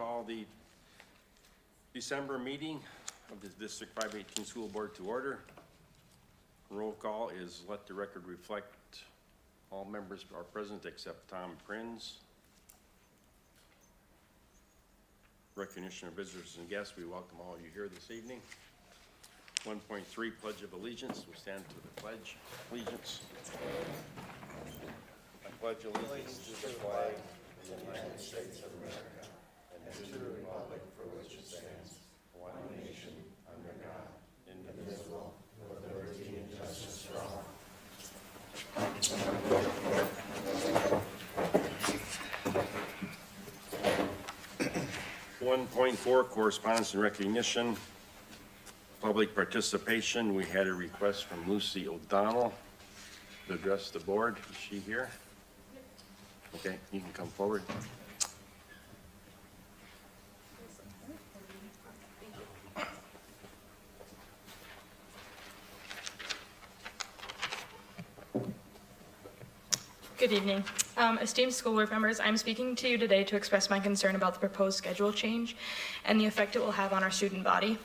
call the December meeting of the District 518 School Board to order. Roll call is let the record reflect all members are present except Tom Prinz. Recognition of visitors and guests, we welcome all you here this evening. 1.3 Pledge of Allegiance. We stand to the pledge. Allegiance. I pledge allegiance to the flag of the United States of America and to the republic for which it stands, one nation, under God, indivisible, with liberty and justice for all. 1.4 Correspondence and recognition. Public participation. We had a request from Lucy O'Donnell to address the board. Is she here? Okay, you can come forward. Good evening. Esteemed school board members, I'm speaking to you today to express my concern about the proposed schedule change and the effect it will have on our student body,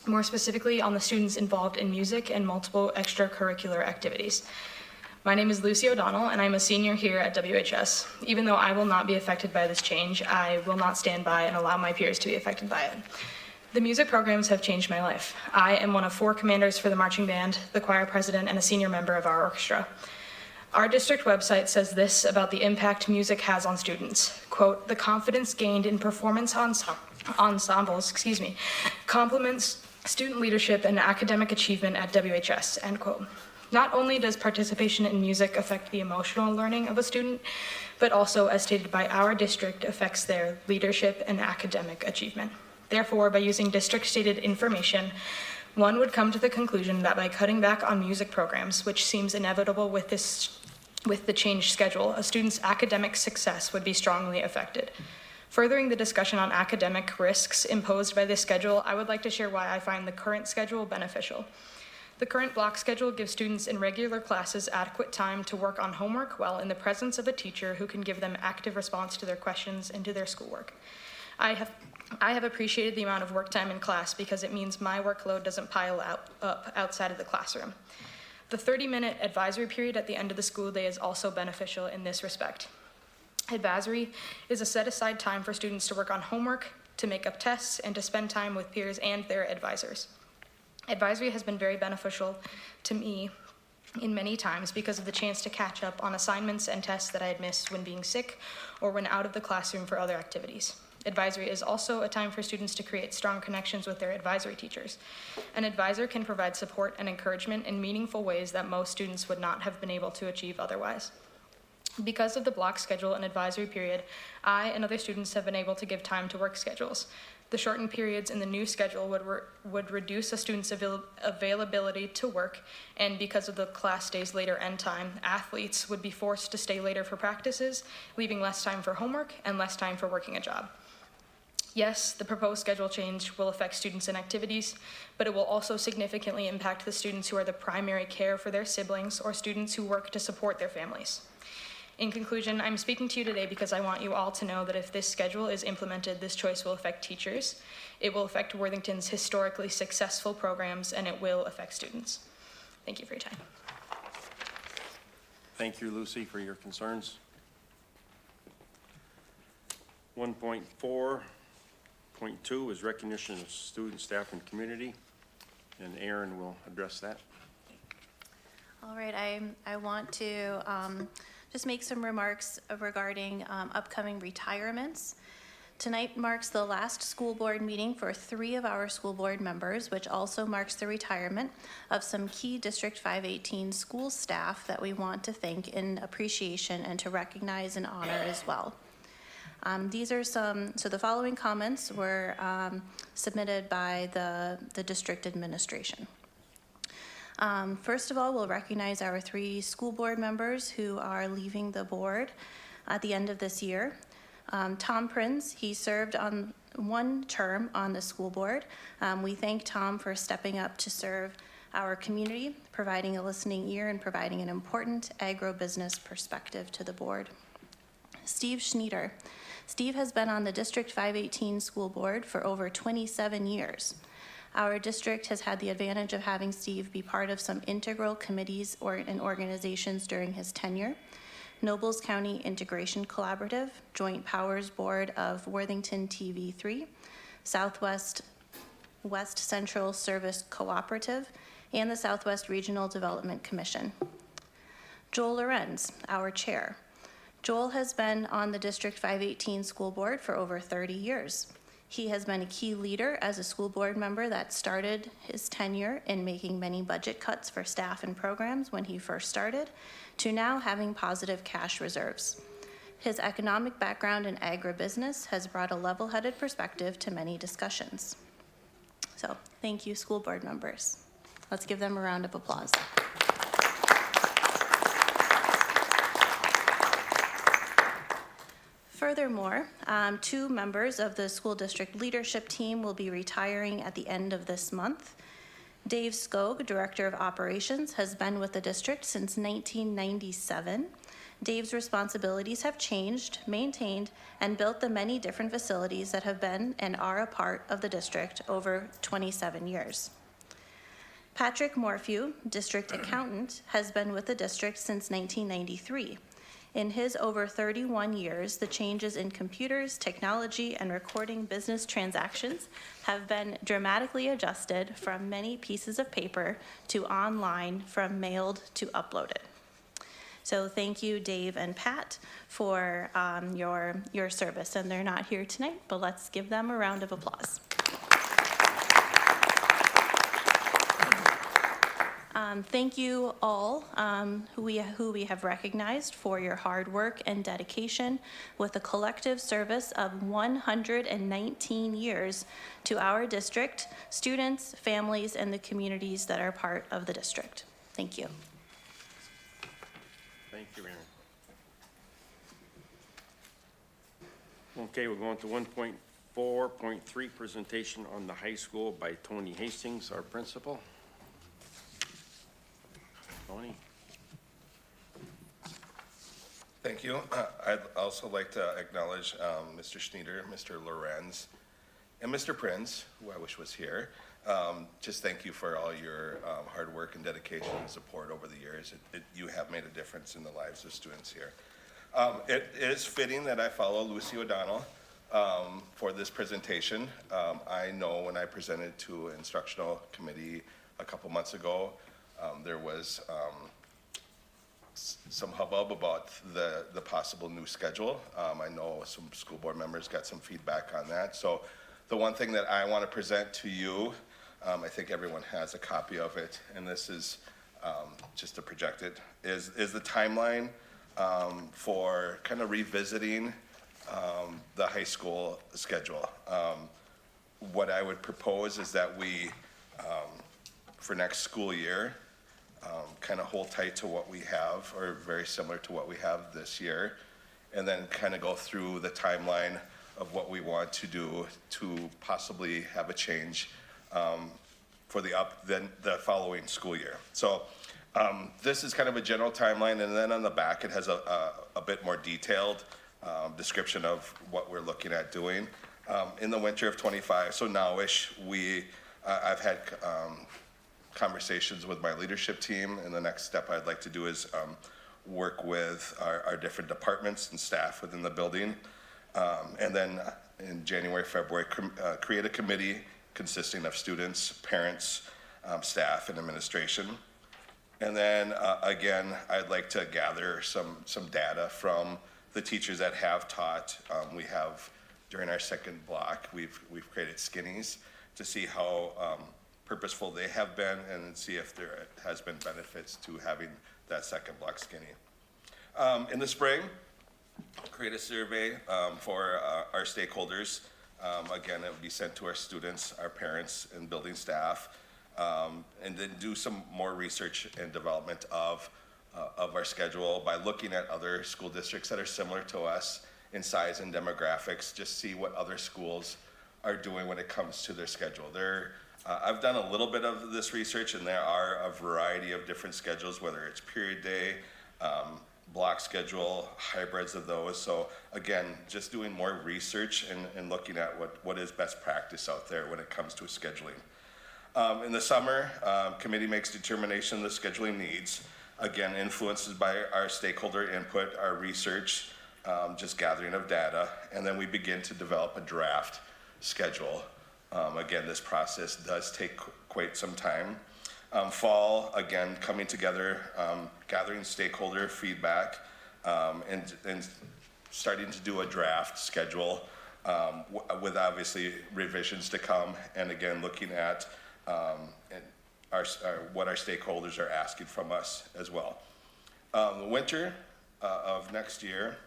more specifically on the students involved in music and multiple extracurricular activities. My name is Lucy O'Donnell, and I'm a senior here at WHS. Even though I will not be affected by this change, I will not stand by and allow my peers to be affected by it. The music programs have changed my life. I am one of 4 commanders for the marching band, the choir president, and a senior member of our orchestra. Our district website says this about the impact music has on students. Quote, the confidence gained in performance ensembles, complements student leadership and academic achievement at WHS, end quote. Not only does participation in music affect the emotional learning of a student, but also, as stated by our district, affects their leadership and academic achievement. Therefore, by using district-stated information, one would come to the conclusion that by cutting back on music programs, which seems inevitable with the changed schedule, a student's academic success would be strongly affected. Furthering the discussion on academic risks imposed by this schedule, I would like to share why I find the current schedule beneficial. The current block schedule gives students in regular classes adequate time to work on homework while in the presence of a teacher who can give them active response to their questions and to their schoolwork. I have appreciated the amount of work time in class because it means my workload doesn't pile up outside of the classroom. The 30-minute advisory period at the end of the school day is also beneficial in this respect. Advisory is a set-aside time for students to work on homework, to make up tests, and to spend time with peers and their advisors. Advisory has been very beneficial to me in many times because of the chance to catch up on assignments and tests that I had missed when being sick or when out of the classroom for other activities. Advisory is also a time for students to create strong connections with their advisory teachers. An advisor can provide support and encouragement in meaningful ways that most students would not have been able to achieve otherwise. Because of the block schedule and advisory period, I and other students have been able to give time to work schedules. The shortened periods in the new schedule would reduce a student's availability to work, and because of the class day's later end time, athletes would be forced to stay later for practices, leaving less time for homework and less time for working a job. Yes, the proposed schedule change will affect students and activities, but it will also significantly impact the students who are the primary care for their siblings or students who work to support their families. In conclusion, I'm speaking to you today because I want you all to know that if this schedule is implemented, this choice will affect teachers, it will affect Worthington's historically successful programs, and it will affect students. Thank you for your time. Thank you, Lucy, for your concerns. 1.4.2 is recognition of student, staff, and community, and Aaron will address that. All right, I want to just make some remarks regarding upcoming retirements. Tonight marks the last school board meeting for 3 of our school board members, which also marks the retirement of some key District 518 school staff that we want to thank in appreciation and to recognize and honor as well. These are so the following comments were submitted by the district administration. First of all, we'll recognize our 3 school board members who are leaving the board at the end of this year. Tom Prinz, he served on 1 term on the school board. We thank Tom for stepping up to serve our community, providing a listening ear and providing an important agribusiness perspective to the board. Steve Schneider. Steve has been on the District 518 School Board for over 27 years. Our district has had the advantage of having Steve be part of some integral committees and organizations during his tenure. Nobles County Integration Collaborative, Joint Powers Board of Worthington TV3, Southwest West Central Service Cooperative, and the Southwest Regional Development Commission. Joel Lorenz, our chair. Joel has been on the District 518 School Board for over 30 years. He has been a key leader as a school board member that started his tenure in making many budget cuts for staff and programs when he first started, to now having positive cash reserves. His economic background in agribusiness has brought a level-headed perspective to many discussions. So, thank you, school board members. Let's give them a round of applause. Furthermore, 2 members of the school district leadership team will be retiring at the end of this month. Dave Skog, Director of Operations, has been with the district since 1997. Dave's responsibilities have changed, maintained, and built the many different facilities that have been and are a part of the district over 27 years. Patrick Morphew, District Accountant, has been with the district since 1993. In his over 31 years, the changes in computers, technology, and recording business transactions have been dramatically adjusted from many pieces of paper to online, from mailed to uploaded. So thank you, Dave and Pat, for your service. And they're not here tonight, but let's give them a round of applause. Thank you all who we have recognized for your hard work and dedication with a collective service of 119 years to our district, students, families, and the communities that are part of the district. Thank you. Thank you, Aaron. Okay, we're going to 1.4.3, presentation on the high school by Tony Hastings, our principal. Tony. Thank you. I'd also like to acknowledge Mr. Schneider, Mr. Lorenz, and Mr. Prince, who I wish was here. Just thank you for all your hard work and dedication and support over the years. You have made a difference in the lives of students here. It is fitting that I follow Lucy O'Donnell for this presentation. I know when I presented to instructional committee a couple months ago, there was some hubbub about the possible new schedule. I know some school board members got some feedback on that. So the one thing that I want to present to you, I think everyone has a copy of it, and this is just to project it, is the timeline for kind of revisiting the high school schedule. What I would propose is that we, for next school year, kind of hold tight to what we have, or very similar to what we have this year, and then kind of go through the timeline of what we want to do to possibly have a change for the following school year. So this is kind of a general timeline, and then on the back it has a bit more detailed description of what we're looking at doing. In the winter of 25, so now-ish, I've had conversations with my leadership team, and the next step I'd like to do is work with our different departments and staff within the building. And then in January, February, create a committee consisting of students, parents, staff, and administration. And then again, I'd like to gather some data from the teachers that have taught. We have, during our second block, we've created skinnies to see how purposeful they have been, and see if there has been benefits to having that second block skinny. In the spring, create a survey for our stakeholders. Again, it would be sent to our students, our parents, and building staff, and then do some more research and development of our schedule by looking at other school districts that are similar to us in size and demographics. Just see what other schools are doing when it comes to their schedule. I've done a little bit of this research, and there are a variety of different schedules, whether it's period day, block schedule, hybrids of those. So again, just doing more research and looking at what is best practice out there when it comes to scheduling. In the summer, committee makes determination of the scheduling needs, again, influenced by our stakeholder input, our research, just gathering of data, and then we begin to develop a draft schedule. Again, this process does take quite some time. Fall, again, coming together, gathering stakeholder feedback, and starting to do a draft schedule with obviously revisions to come, and again, looking at what our stakeholders are asking from us as well. The winter of next year,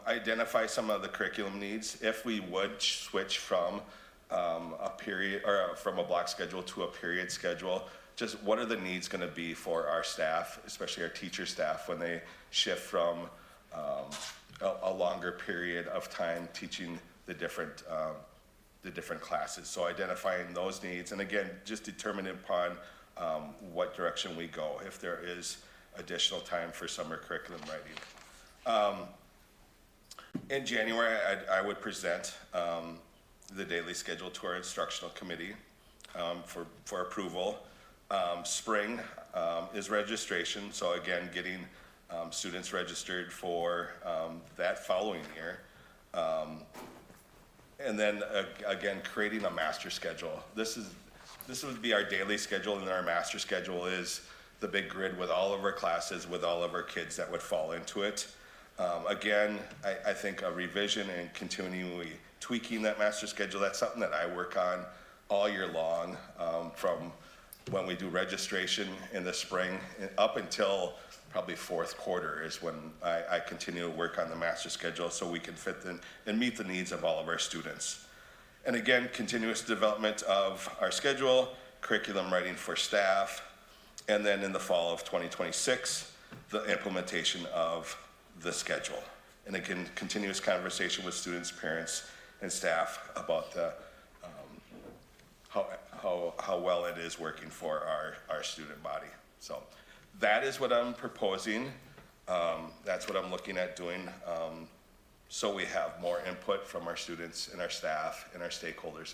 identify some of the curriculum needs. If we would switch from a period or from a block schedule to a period schedule, just what are the needs going to be for our staff, especially our teacher staff, when they shift from a longer period of time teaching the different classes. So identifying those needs, and again, just determining upon what direction we go, if there is additional time for summer curriculum writing. In January, I would present the daily schedule to our instructional committee for approval. Spring is registration, so again, getting students registered for that following year. And then again, creating a master schedule. This would be our daily schedule, and then our master schedule is the big grid with all of our classes, with all of our kids that would fall into it. Again, I think a revision and continually tweaking that master schedule, that's something that I work on all year long, from when we do registration in the spring up until probably fourth quarter is when I continue to work on the master schedule so we can fit in and meet the needs of all of our students. And again, continuous development of our schedule, curriculum writing for staff, and then in the fall of 2026, the implementation of the schedule. And again, continuous conversation with students, parents, and staff about the, how well it is working for our student body. So that is what I'm proposing. That's what I'm looking at doing. So we have more input from our students and our staff and our stakeholders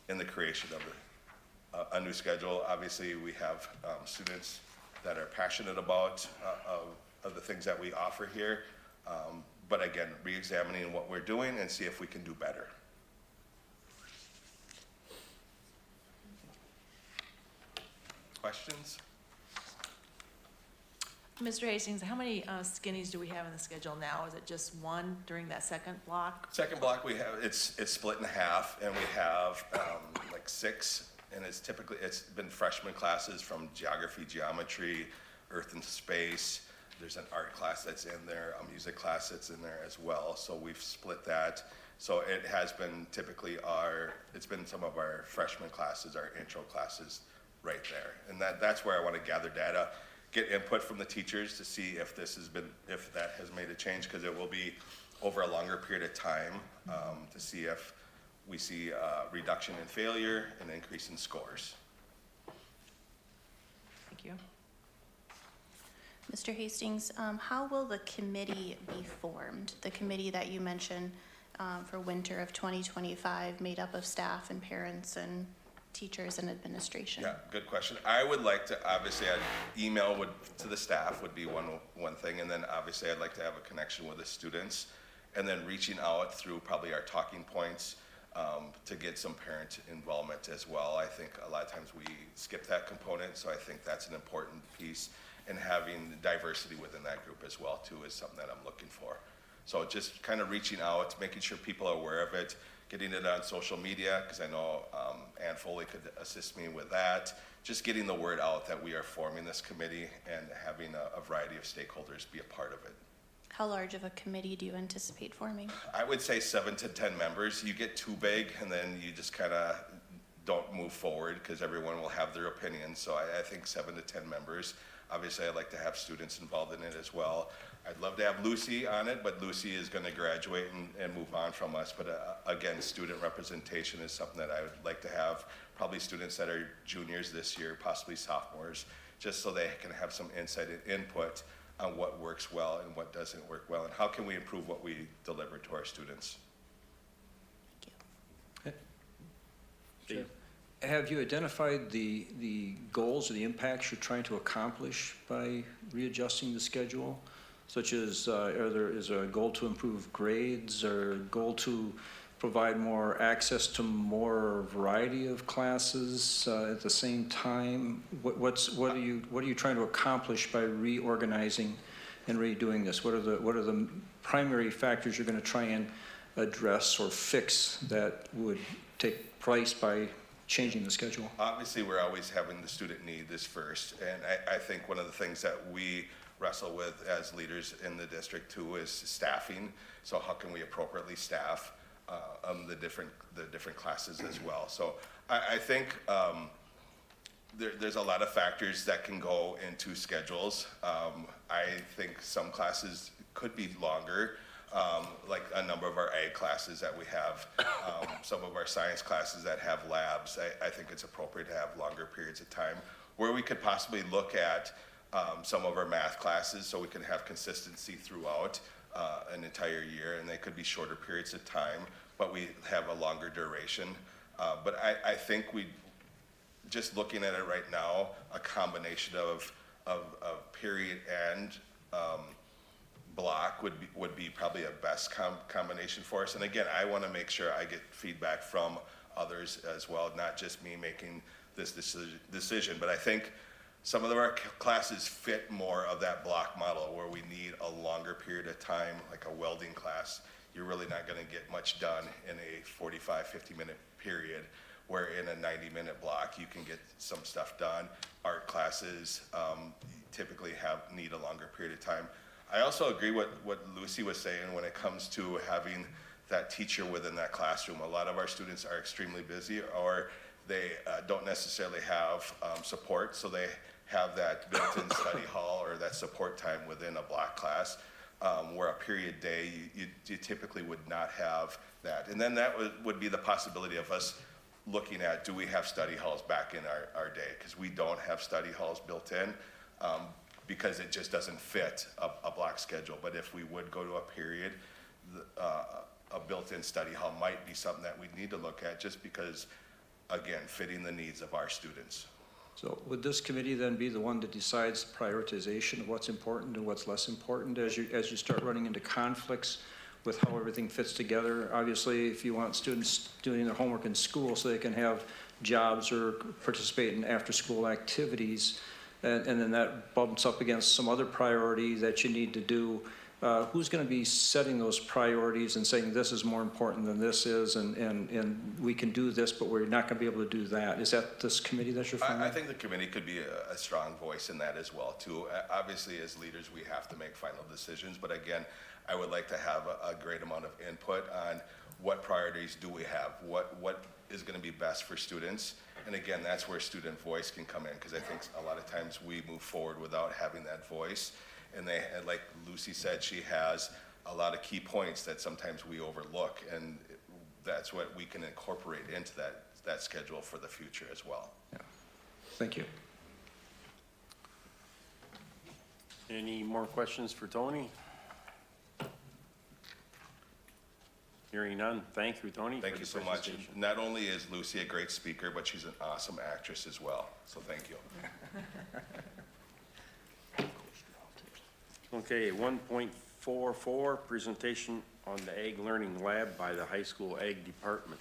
in the creation of a new schedule. Obviously, we have students that are passionate about of the things that we offer here. But again, re-examining what we're doing and see if we can do better. Questions? Mr. Hastings, how many skinnies do we have in the schedule now? Is it just one during that second block? Second block, we have, it's split in half, and we have like 6, and it's been freshman classes from geography, geometry, earth and space. There's an art class that's in there, a music class that's in there as well. So we've split that. So it has been typically it's been some of our freshman classes, our intro classes right there. And that's where I want to gather data, get input from the teachers to see if that has made a change, because it will be over a longer period of time to see if we see a reduction in failure and increase in scores. Thank you. Mr. Hastings, how will the committee be formed? The committee that you mentioned for winter of 2025, made up of staff and parents and teachers and administration? Yeah, good question. I would like to, obviously, email to the staff would be one thing, and then obviously I'd like to have a connection with the students, and then reaching out through probably our talking points to get some parent involvement as well. I think a lot of times we skip that component, so I think that's an important piece. And having diversity within that group as well too is something that I'm looking for. So just kind of reaching out, making sure people are aware of it, getting it on social media, because I know Ann Foley could assist me with that. Just getting the word out that we are forming this committee and having a variety of stakeholders be a part of it. How large of a committee do you anticipate forming? I would say 7 to 10 members. You get too big and then you just kind of don't move forward because everyone will have their opinion. So I think 7 to 10 members. Obviously, I'd like to have students involved in it as well. I'd love to have Lucy on it, but Lucy is going to graduate and move on from us. But again, student representation is something that I would like to have. Probably students that are juniors this year, possibly sophomores, just so they can have some insight and input on what works well and what doesn't work well, and how can we improve what we deliver to our students. Steve? Have you identified the goals or the impacts you're trying to accomplish by readjusting the schedule? Such as, is there a goal to improve grades, or a goal to provide more access to more variety of classes at the same time? What are you trying to accomplish by reorganizing and redoing this? What are the primary factors you're going to try and address or fix that would take place by changing the schedule? Obviously, we're always having the student need this first, and I think one of the things that we wrestle with as leaders in the district too is staffing. So how can we appropriately staff the different classes as well? So I think there's a lot of factors that can go into schedules. I think some classes could be longer, like a number of our ag classes that we have, some of our science classes that have labs. I think it's appropriate to have longer periods of time, where we could possibly look at some of our math classes so we can have consistency throughout an entire year, and they could be shorter periods of time, but we have a longer duration. But I think just looking at it right now, a combination of period and block would be probably a best combination for us. And again, I want to make sure I get feedback from others as well, not just me making this decision. But I think some of our classes fit more of that block model, where we need a longer period of time, like a welding class. You're really not going to get much done in a 45, 50-minute period, where in a 90-minute block, you can get some stuff done. Art classes typically need a longer period of time. I also agree with what Lucy was saying when it comes to having that teacher within that classroom. A lot of our students are extremely busy, or they don't necessarily have support, so they have that built-in study hall or that support time within a block class, where a period day, you typically would not have that. And then that would be the possibility of us looking at, do we have study halls back in our day? Because we don't have study halls built in, because it just doesn't fit a block schedule. But if we would go to a period, a built-in study hall might be something that we need to look at, just because, again, fitting the needs of our students. So would this committee then be the one that decides prioritization of what's important and what's less important as you start running into conflicts with how everything fits together? Obviously, if you want students doing their homework in school so they can have jobs or participate in after-school activities, and then that bumps up against some other priority that you need to do, who's going to be setting those priorities and saying this is more important than this is, and we can do this, but we're not going to be able to do that? Is that this committee that you're forming? I think the committee could be a strong voice in that as well, too. Obviously, as leaders, we have to make final decisions, but again, I would like to have a great amount of input on what priorities do we have, what is going to be best for students. And again, that's where student voice can come in, because I think a lot of times we move forward without having that voice. And like Lucy said, she has a lot of key points that sometimes we overlook, and that's what we can incorporate into that schedule for the future as well. Yeah. Thank you. Any more questions for Tony? Hearing none. Thank you, Tony. Thank you so much. And not only is Lucy a great speaker, but she's an awesome actress as well. So thank you. Okay, 1.44, presentation on the Ag Learning Lab by the high school Ag Department.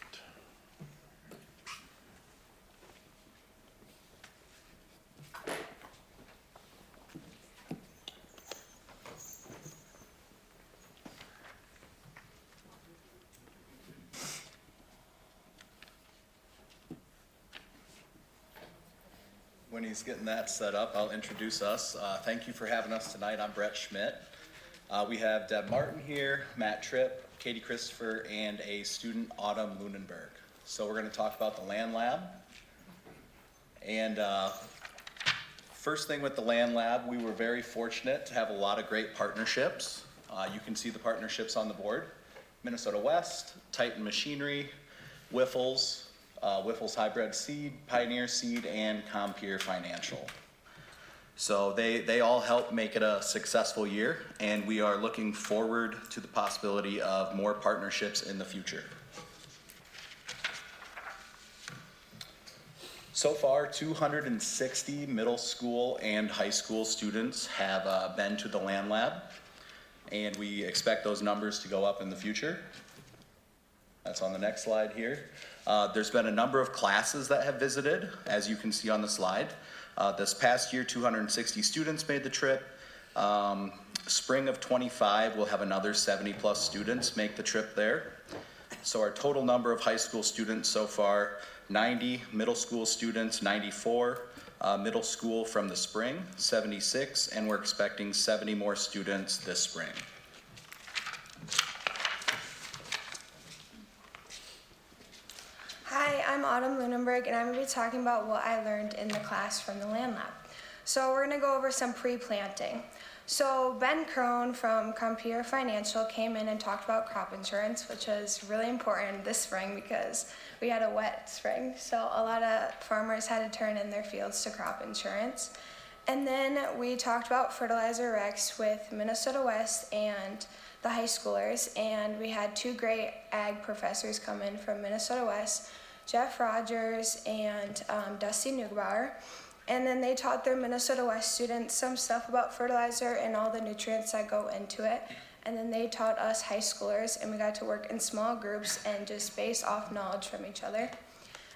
When he's getting that set up, I'll introduce us. Thank you for having us tonight. I'm Brett Schmidt. We have Deb Martin here, Matt Tripp, Katie Christopher, and a student, Autumn Lunenberg. So we're going to talk about the Land Lab. And first thing with the Land Lab, we were very fortunate to have a lot of great partnerships. You can see the partnerships on the board. Minnesota West, Titan Machinery, Whiffles, Whiffles Hybrid Seed, Pioneer Seed, and Compeer Financial. So they all help make it a successful year, and we are looking forward to the possibility of more partnerships in the future. So far, 260 middle school and high school students have been to the Land Lab, and we expect those numbers to go up in the future. That's on the next slide here. There's been a number of classes that have visited, as you can see on the slide. This past year, 260 students made the trip. Spring of 25, we'll have another 70+ students make the trip there. So our total number of high school students so far, 90, middle school students, 94, middle school from the spring, 76, and we're expecting 70 more students this spring. Hi, I'm Autumn Lunenberg, and I'm going to be talking about what I learned in the class from the Land Lab. So we're going to go over some pre-planting. So Ben Crone from Compeer Financial came in and talked about crop insurance, which is really important this spring because we had a wet spring. So a lot of farmers had to turn in their fields to crop insurance. And then we talked about fertilizer recs with Minnesota West and the high schoolers, and we had two great ag professors come in from Minnesota West, Jeff Rogers and Dusty Neugebauer. And then they taught their Minnesota West students some stuff about fertilizer and all the nutrients that go into it. And then they taught us high schoolers, and we got to work in small groups and just base off knowledge from each other.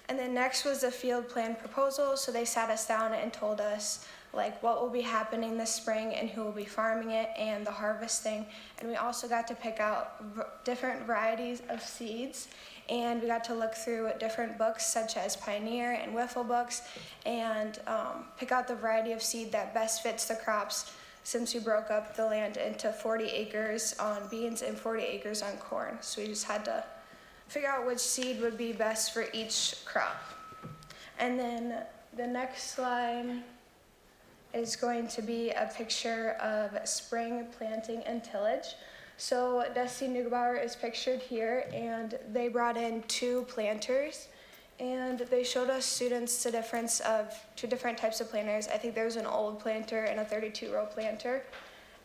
And then next was the field plan proposal. So they sat us down and told us like what will be happening this spring and who will be farming it and the harvesting. And we also got to pick out different varieties of seeds. And we got to look through different books such as Pioneer and Wiffle books and pick out the variety of seed that best fits the crops, since we broke up the land into 40 acres on beans and 40 acres on corn. So we just had to figure out which seed would be best for each crop. And then the next slide is going to be a picture of spring planting and tillage. So Dusty Neugebauer is pictured here, and they brought in two planters, and they showed us students the difference of two different types of planters. I think there's an old planter and a 32-row planter.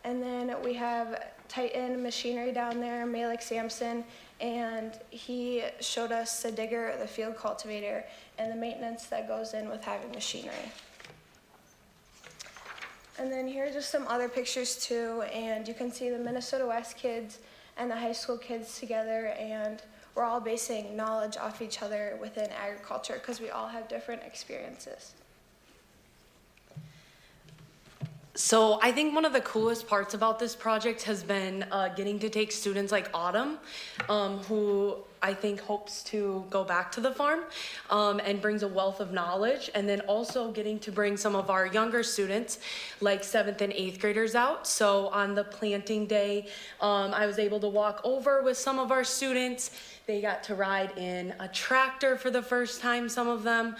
And then we have Titan Machinery down there, Malik Sampson, and he showed us the digger, the field cultivator, and the maintenance that goes in with having machinery. And then here are just some other pictures too, and you can see the Minnesota West kids and the high school kids together, and we're all basing knowledge off each other within agriculture because we all have different experiences. So I think one of the coolest parts about this project has been getting to take students like Autumn, who I think hopes to go back to the farm and brings a wealth of knowledge, and then also getting to bring some of our younger students like 7th and 8th graders out. So on the planting day, I was able to walk over with some of our students. They got to ride in a tractor for the first time, some of them.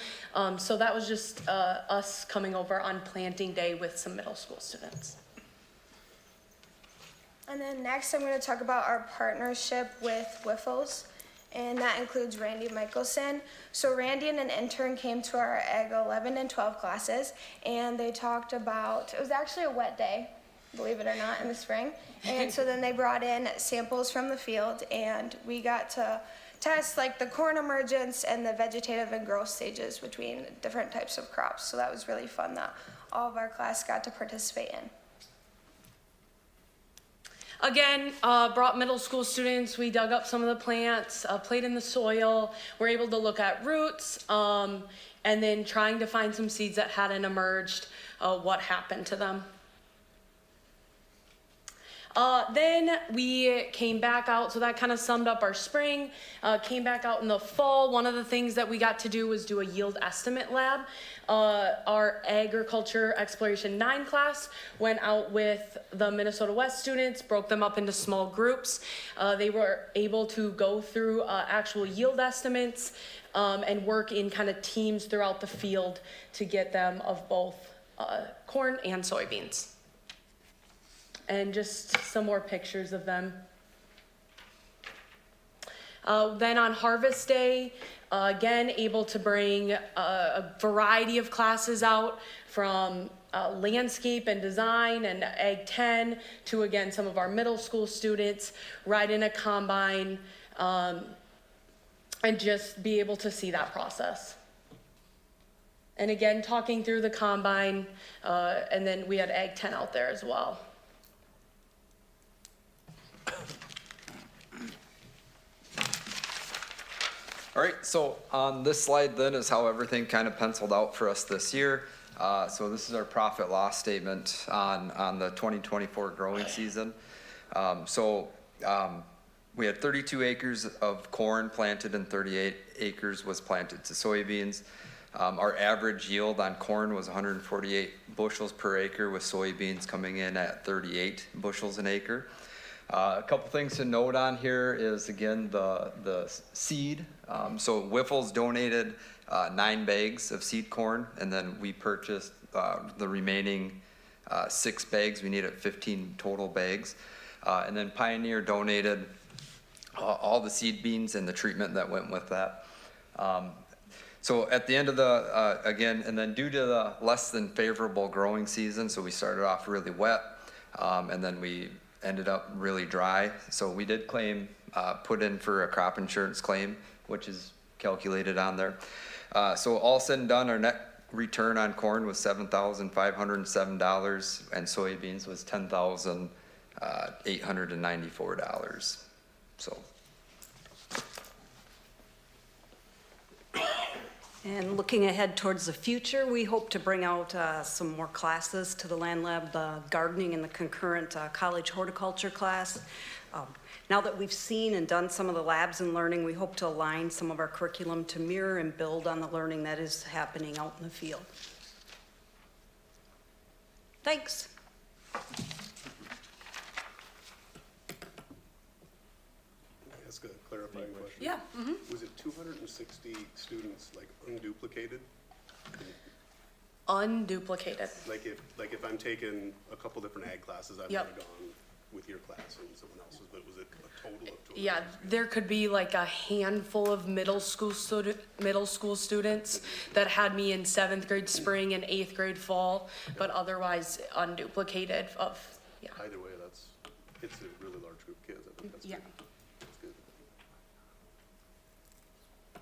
So that was just us coming over on planting day with some middle school students. And then next I'm going to talk about our partnership with Wiffles, and that includes Randy Michelson. So Randy and an intern came to our Ag 11 and 12 classes, and they talked about, it was actually a wet day, believe it or not, in the spring. And so then they brought in samples from the field, and we got to test like the corn emergence and the vegetative and growth stages between different types of crops. So that was really fun that all of our class got to participate in. Again, brought middle school students. We dug up some of the plants, played in the soil. We're able to look at roots, and then trying to find some seeds that hadn't emerged, what happened to them. Then we came back out, so that kind of summed up our spring. Came back out in the fall. One of the things that we got to do was do a yield estimate lab. Our Agriculture Exploration 9 class went out with the Minnesota West students, broke them up into small groups. They were able to go through actual yield estimates and work in kind of teams throughout the field to get them of both corn and soybeans. And just some more pictures of them. Then on Harvest Day, again, able to bring a variety of classes out from landscape and design and Ag 10 to, again, some of our middle school students, ride in a combine, and just be able to see that process. And again, talking through the combine, and then we had Ag 10 out there as well. All right, so on this slide then is how everything kind of penciled out for us this year. So this is our profit loss statement on the 2024 growing season. We had 32 acres of corn planted and 38 acres was planted to soybeans. Our average yield on corn was 148 bushels per acre, with soybeans coming in at 38 bushels an acre. A couple things to note on here is, again, the seed. So Wiffles donated 9 bags of seed corn, and then we purchased the remaining 6 bags. We needed 15 total bags. And then Pioneer donated all the seed beans and the treatment that went with that. So at the end of the, again, and then due to the less than favorable growing season, so we started off really wet, and then we ended up really dry. So we did claim, put in for a crop insurance claim, which is calculated on there. So all said and done, our net return on corn was $7,507, and soybeans was $10,894. So. And looking ahead towards the future, we hope to bring out some more classes to the Land Lab, the gardening and the concurrent college horticulture class. Now that we've seen and done some of the labs and learning, we hope to align some of our curriculum to mirror and build on the learning that is happening out in the field. Thanks. Ask a clarifying question. Yeah. Was it 260 students, like, unduplicated? Unduplicated. Like if I'm taking a couple different ag classes, I've Yep. never gone with your class and someone else's, but was it a total of 260? Yeah, there could be like a handful of middle school students that had me in 7th grade spring and 8th grade fall, but otherwise unduplicated of, yeah. Either way, it's a really large group of kids. I think that's Yeah. good. That's good.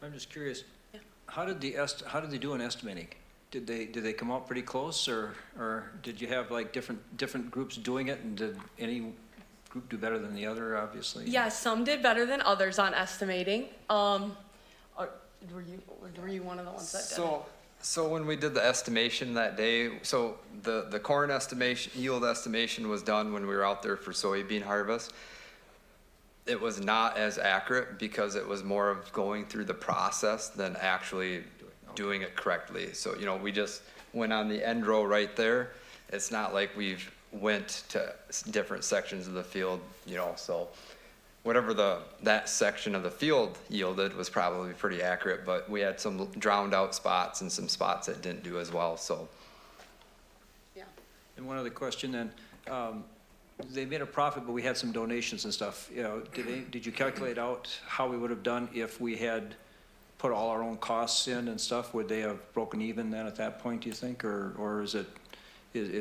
I'm just curious, Yeah. how did they do in estimating? Did they come out pretty close, or did you have like different groups doing it, and did any group do better than the other, obviously? Yeah, some did better than others on estimating. Were you one of the ones that did? So when we did the estimation that day, so the corn estimation, yield estimation was done when we were out there for soybean harvest. It was not as accurate because it was more of going through the process than actually doing it correctly. So, we just went on the end row right there. It's not like we've went to different sections of the field, so whatever that section of the field yielded was probably pretty accurate, but we had some drowned out spots and some spots that didn't do as well, so. Yeah. And one other question then, they made a profit, but we had some donations and stuff, did you calculate out how we would have done if we had put all our own costs in and stuff? Would they have broken even then at that point, do you think, or is it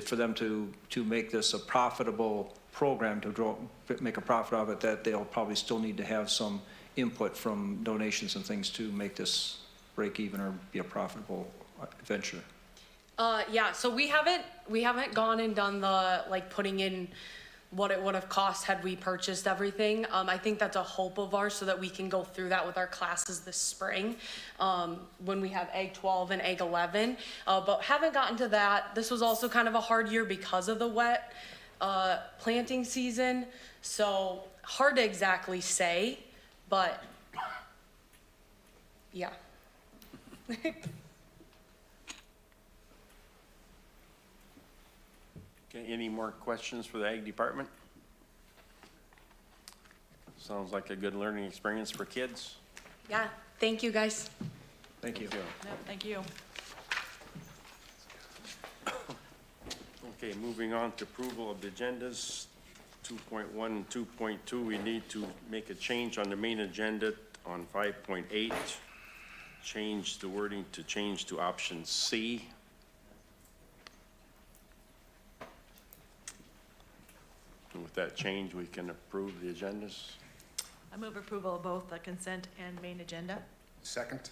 for them to make this a profitable program, to make a profit of it, that they'll probably still need to have some input from donations and things to make this break even or be a profitable venture? Yeah, so we haven't gone and done the, like, putting in what it would have cost had we purchased everything. I think that's a hope of ours, so that we can go through that with our classes this spring, when we have Ag 12 and Ag 11, but haven't gotten to that. This was also kind of a hard year because of the wet planting season, so hard to exactly say, but yeah. Okay, any more questions for the Ag Department? Sounds like a good learning experience for kids. Yeah, thank you, guys. Thank you. Yep, thank you. Okay, moving on to approval of the agendas, 2.1 and 2.2. We need to make a change on the main agenda on 5.8, change the wording to option C. And with that change, we can approve the agendas. I move approval of both the consent and main agenda. Second?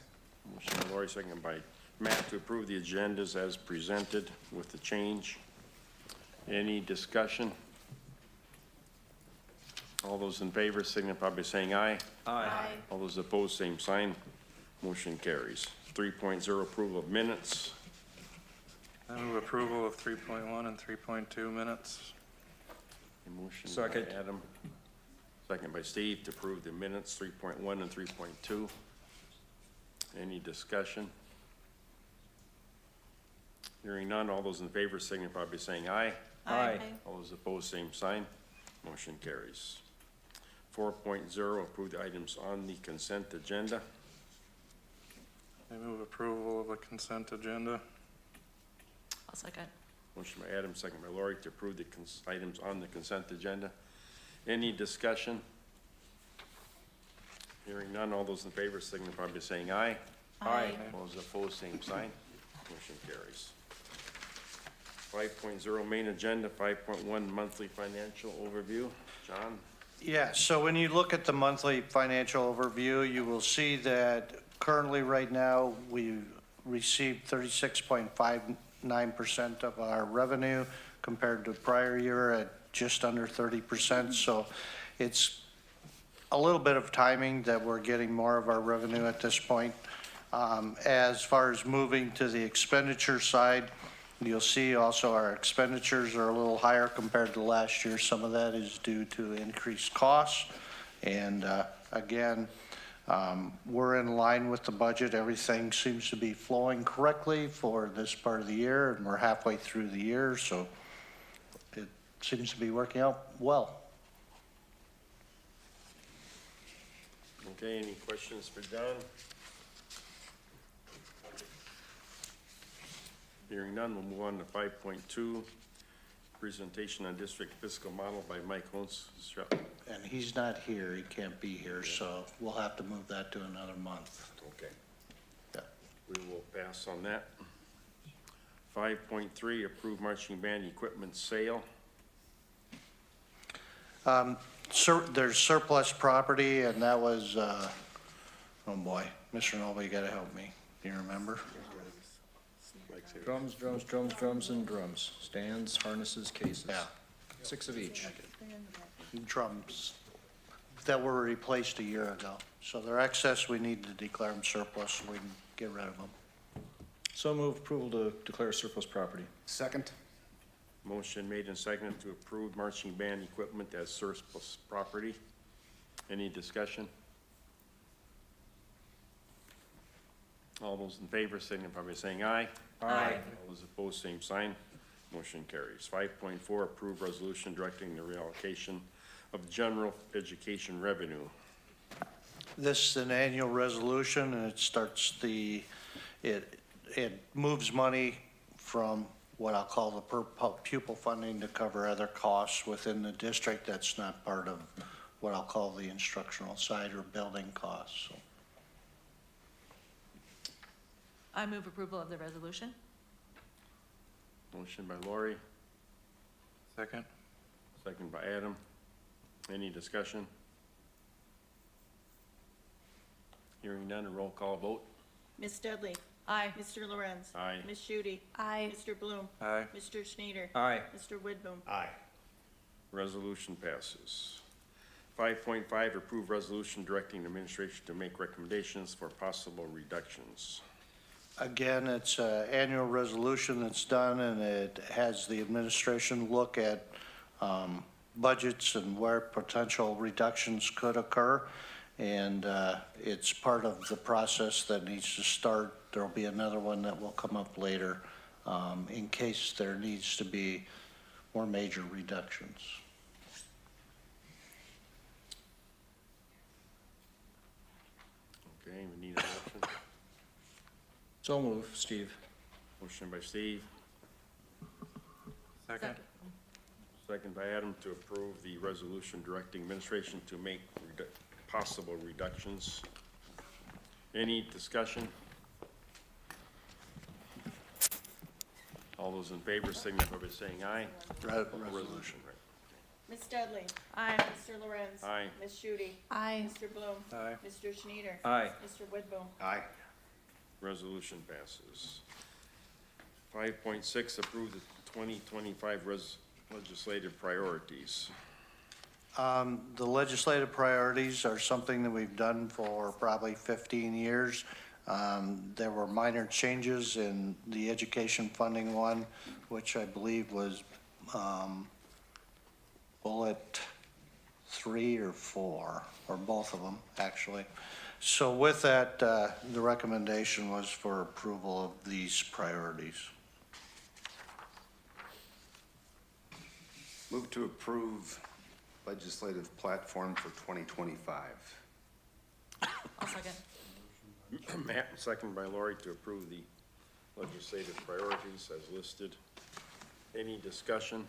Motion by Lori, second by Matt to approve the agendas as presented with the change. Any discussion? All those in favor signify by saying aye. Aye. All those opposed, same sign. Motion carries. 3.0 approval of minutes. I move approval of 3.1 and 3.2 minutes. A motion Second. by Adam, second by Steve to approve the minutes, 3.1 and 3.2. Any discussion? Hearing none, all those in favor signify by saying aye. Aye. All those opposed, same sign. Motion carries. 4.0, approve the items on the consent agenda. I move approval of a consent agenda. I'll second. Motion by Adam, second by Lori to approve the items on the consent agenda. Any discussion? Hearing none, all those in favor signify by saying aye. Aye. All those opposed, same sign. Motion carries. 5.0 main agenda, 5.1 monthly financial overview. John? Yeah, so when you look at the monthly financial overview, you will see that currently, right now, we received 36.59% of our revenue compared to prior year at just under 30%. So it's a little bit of timing that we're getting more of our revenue at this point. As far as moving to the expenditure side, you'll see also our expenditures are a little higher compared to last year. Some of that is due to increased costs. And again, we're in line with the budget. Everything seems to be flowing correctly for this part of the year, and we're halfway through the year, so it seems to be working out well. Okay, any questions for John? Hearing none, we'll move on to 5.2, presentation on district fiscal model by Mike Holmstrup. And he's not here, he can't be here, so we'll have to move that to another month. Okay. Yeah. We will pass on that. 5.3, approve marching band equipment sale. There's surplus property, and that was, oh boy, Mr. Noble, you gotta help me. Do you remember? Drums, drums, drums, drums, and drums. Stands, harnesses, cases. Yeah. 6 of each. Drums that were replaced a year ago. So they're excess, we need to declare them surplus so we can get rid of them. So move approval to declare surplus property. Second? Motion made and seconded to approve marching band equipment as surplus property. Any discussion? All those in favor signify by saying aye. Aye. All those opposed, same sign. Motion carries. 5.4, approve resolution directing the reallocation of general education revenue. This is an annual resolution, and it starts it moves money from what I'll call the pupil funding to cover other costs within the district. That's not part of what I'll call the instructional side or building costs. So I move approval of the resolution. Motion by Lori, Second? second by Adam. Any discussion? Hearing none, a roll call vote. Ms. Dudley. Aye. Mr. Lorenz. Aye. Ms. Shute. Aye. Mr. Bloom. Aye. Mr. Schneider. Aye. Mr. Widboom. Aye. Resolution passes. 5.5, approve resolution directing the administration to make recommendations for possible reductions. again, it's an annual resolution that's done, and it has the administration look at budgets and where potential reductions could occur. And it's part of the process that needs to start. There'll be another one that will come up later in case there needs to be more major reductions. Okay, we need a motion. So move, Steve. Motion by Steve, Second? second by Adam to approve the resolution directing administration to make possible reductions. Any discussion? All those in favor signify by saying aye. Resolution, right. Ms. Dudley? Aye. Mr. Lorenz? Aye. Ms. Shooty? Aye. Mr. Bloom? Aye. Mr. Schneider? Aye. Mr. Whitboom? Aye. Resolution passes. 5.6, approve the 2025 legislative priorities. The legislative priorities are something that we've done for probably 15 years. There were minor changes in the education funding one, which I believe was bullet 3 or 4, or both of them, actually. So with that, the recommendation was for approval of these priorities. Move to approve legislative platform for 2025. I'll second. Matt, second by Lori to approve the legislative priorities as listed. Any discussion?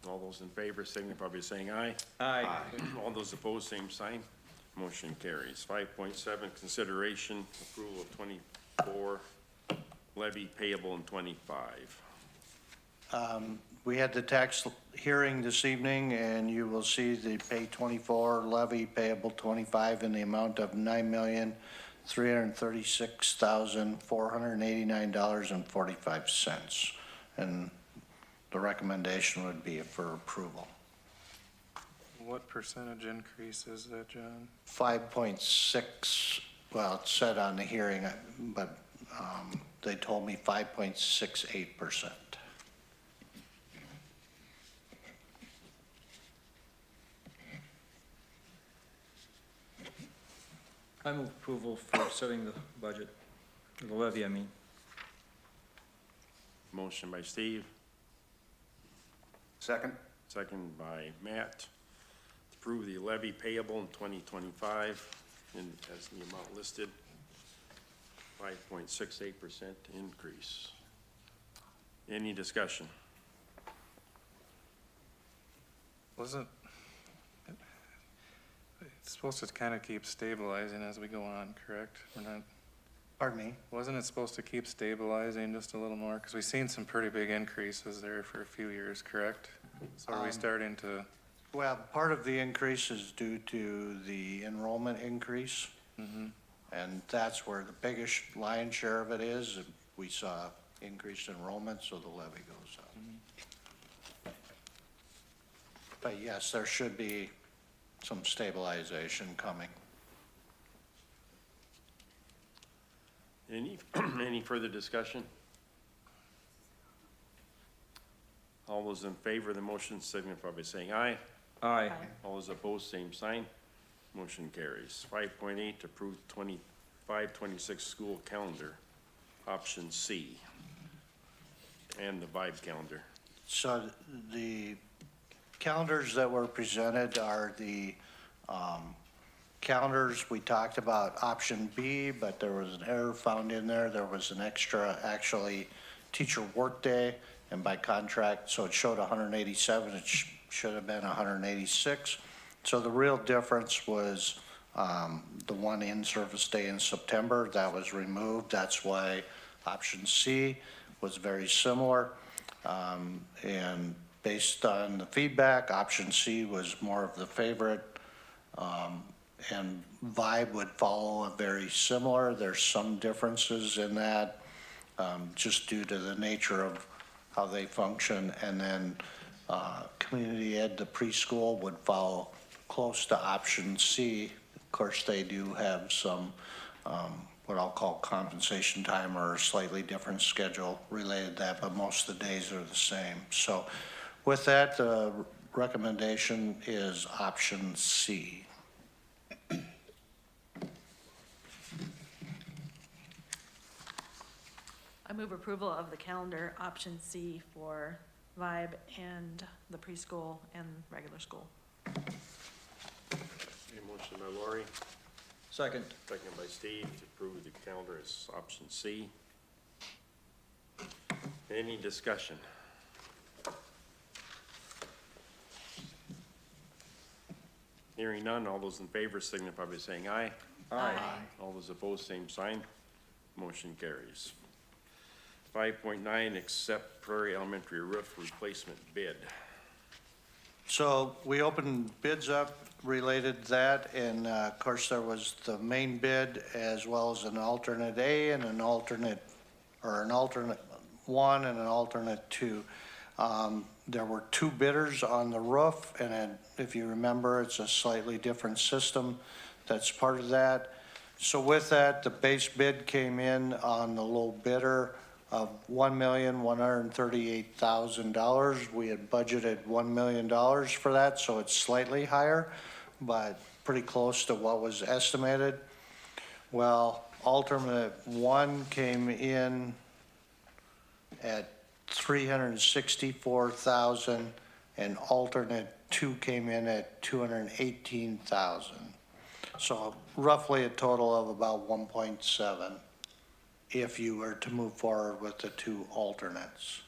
All those in favor signify by saying aye. Aye. All those opposed, same sign. Motion carries. 5.7, consideration approval of 24 levy payable in 25. We had the tax hearing this evening, and you will see the pay 24 levy payable 25 in the amount of $9,336,489.45. And the recommendation would be for approval. What percentage increase is that, John? 5.6, well, it said on the hearing, but they told me 5.68%. I move approval for setting the budget, the levy, I mean. Motion by Steve, Second? second by Matt. To approve the levy payable in 2025 as the amount listed. 5.68% increase. Any discussion? Wasn't, it's supposed to kind of keep stabilizing as we go on, correct? We're not, Pardon me? wasn't it supposed to keep stabilizing just a little more? Because we've seen some pretty big increases there for a few years, correct? So are we starting to, Well, part of the increase is due to the enrollment increase. And that's where the biggest lion's share of it is. We saw increased enrollment, so the levy goes up. But yes, there should be some stabilization coming. Any further discussion? All those in favor of the motion signify by saying aye. Aye. All those opposed, same sign. Motion carries. 5.8, approve 25-26 school calendar, option C, and the Vibe calendar. So the calendars that were presented are the calendars. We talked about option B, but there was an error found in there. There was an extra, actually, teacher workday, and by contract, so it showed 187, it should have been 186. So the real difference was the one in-service day in September, that was removed. That's why option C was very similar. And based on the feedback, option C was more of the favorite. And Vibe would follow a very similar. There's some differences in that, just due to the nature of how they function. And then community ed, the preschool, would follow close to option C. Of course, they do have some what I'll call compensation time or a slightly different schedule related to that, but most of the days are the same. So with that, the recommendation is option C. I move approval of the calendar, option C for Vibe and the preschool and regular school. Okay, motion by Lori, Second. second by Steve to approve the calendar as option C. Any discussion? Hearing none, all those in favor signify by saying aye. Aye. All those opposed, same sign. Motion carries. 5.9, accept Prairie Elementary roof replacement bid. So we opened bids up related to that, and of course, there was the main bid as well as an alternate A and an alternate, or an alternate 1 and an alternate 2. There were 2 bidders on the roof, and then, if you remember, it's a slightly different system that's part of that. So with that, the base bid came in on the low bidder of $1,138,000. We had budgeted $1 million for that, so it's slightly higher, but pretty close to what was estimated. Well, alternate 1 came in at $364,000, and alternate 2 came in at $218,000. So roughly a total of about 1.7 if you were to move forward with the 2 alternates.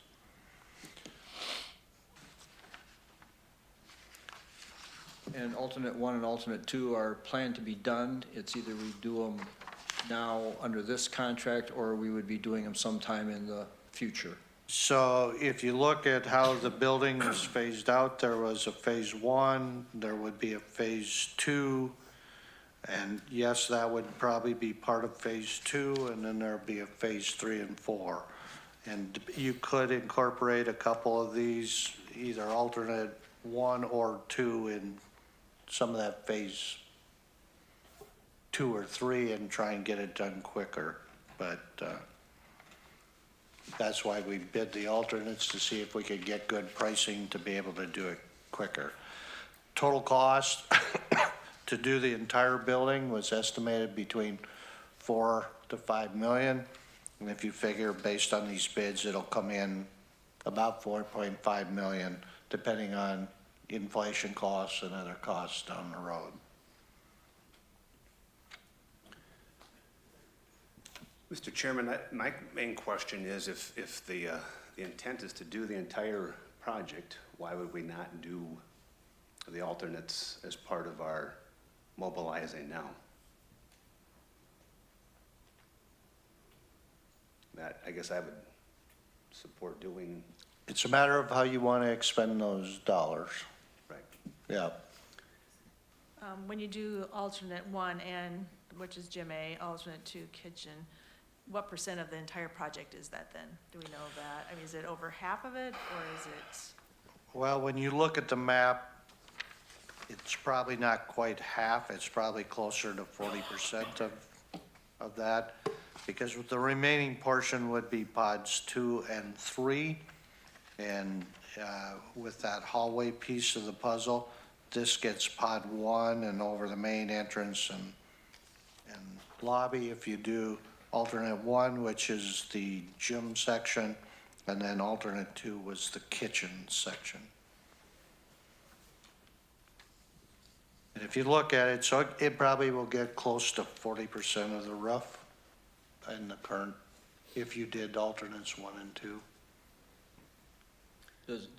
And alternate 1 and alternate 2 are planned to be done. It's either we do them now under this contract, or we would be doing them sometime in the future. So if you look at how the building was phased out, there was a phase 1, there would be a phase 2, and yes, that would probably be part of phase 2, and then there'd be a phase 3 and 4. And you could incorporate a couple of these, either alternate 1 or 2 in some of that phase 2 or 3 and try and get it done quicker. But, that's why we bid the alternates, to see if we could get good pricing to be able to do it quicker. Total cost to do the entire building was estimated between 4 to 5 million. And if you figure based on these bids, it'll come in about 4.5 million, depending on inflation costs and other costs down the road. Mr. Chairman, my main question is if the intent is to do the entire project, why would we not do the alternates as part of our mobilizing now? That, I guess I would support doing. It's a matter of how you want to expend those dollars. Right. Yeah. When you do alternate 1 and, which is Gym A, alternate 2 kitchen, what % of the entire project is that then? Do we know that? I mean, is it over half of it, or is it? Well, when you look at the map, it's probably not quite half. It's probably closer to 40% of that, because the remaining portion would be pods 2 and 3. And with that hallway piece of the puzzle, this gets pod 1 and over the main entrance and lobby. If you do alternate 1, which is the gym section, and then alternate 2 was the kitchen section. And if you look at it, so it probably will get close to 40% of the roof in the current, if you did alternates 1 and 2.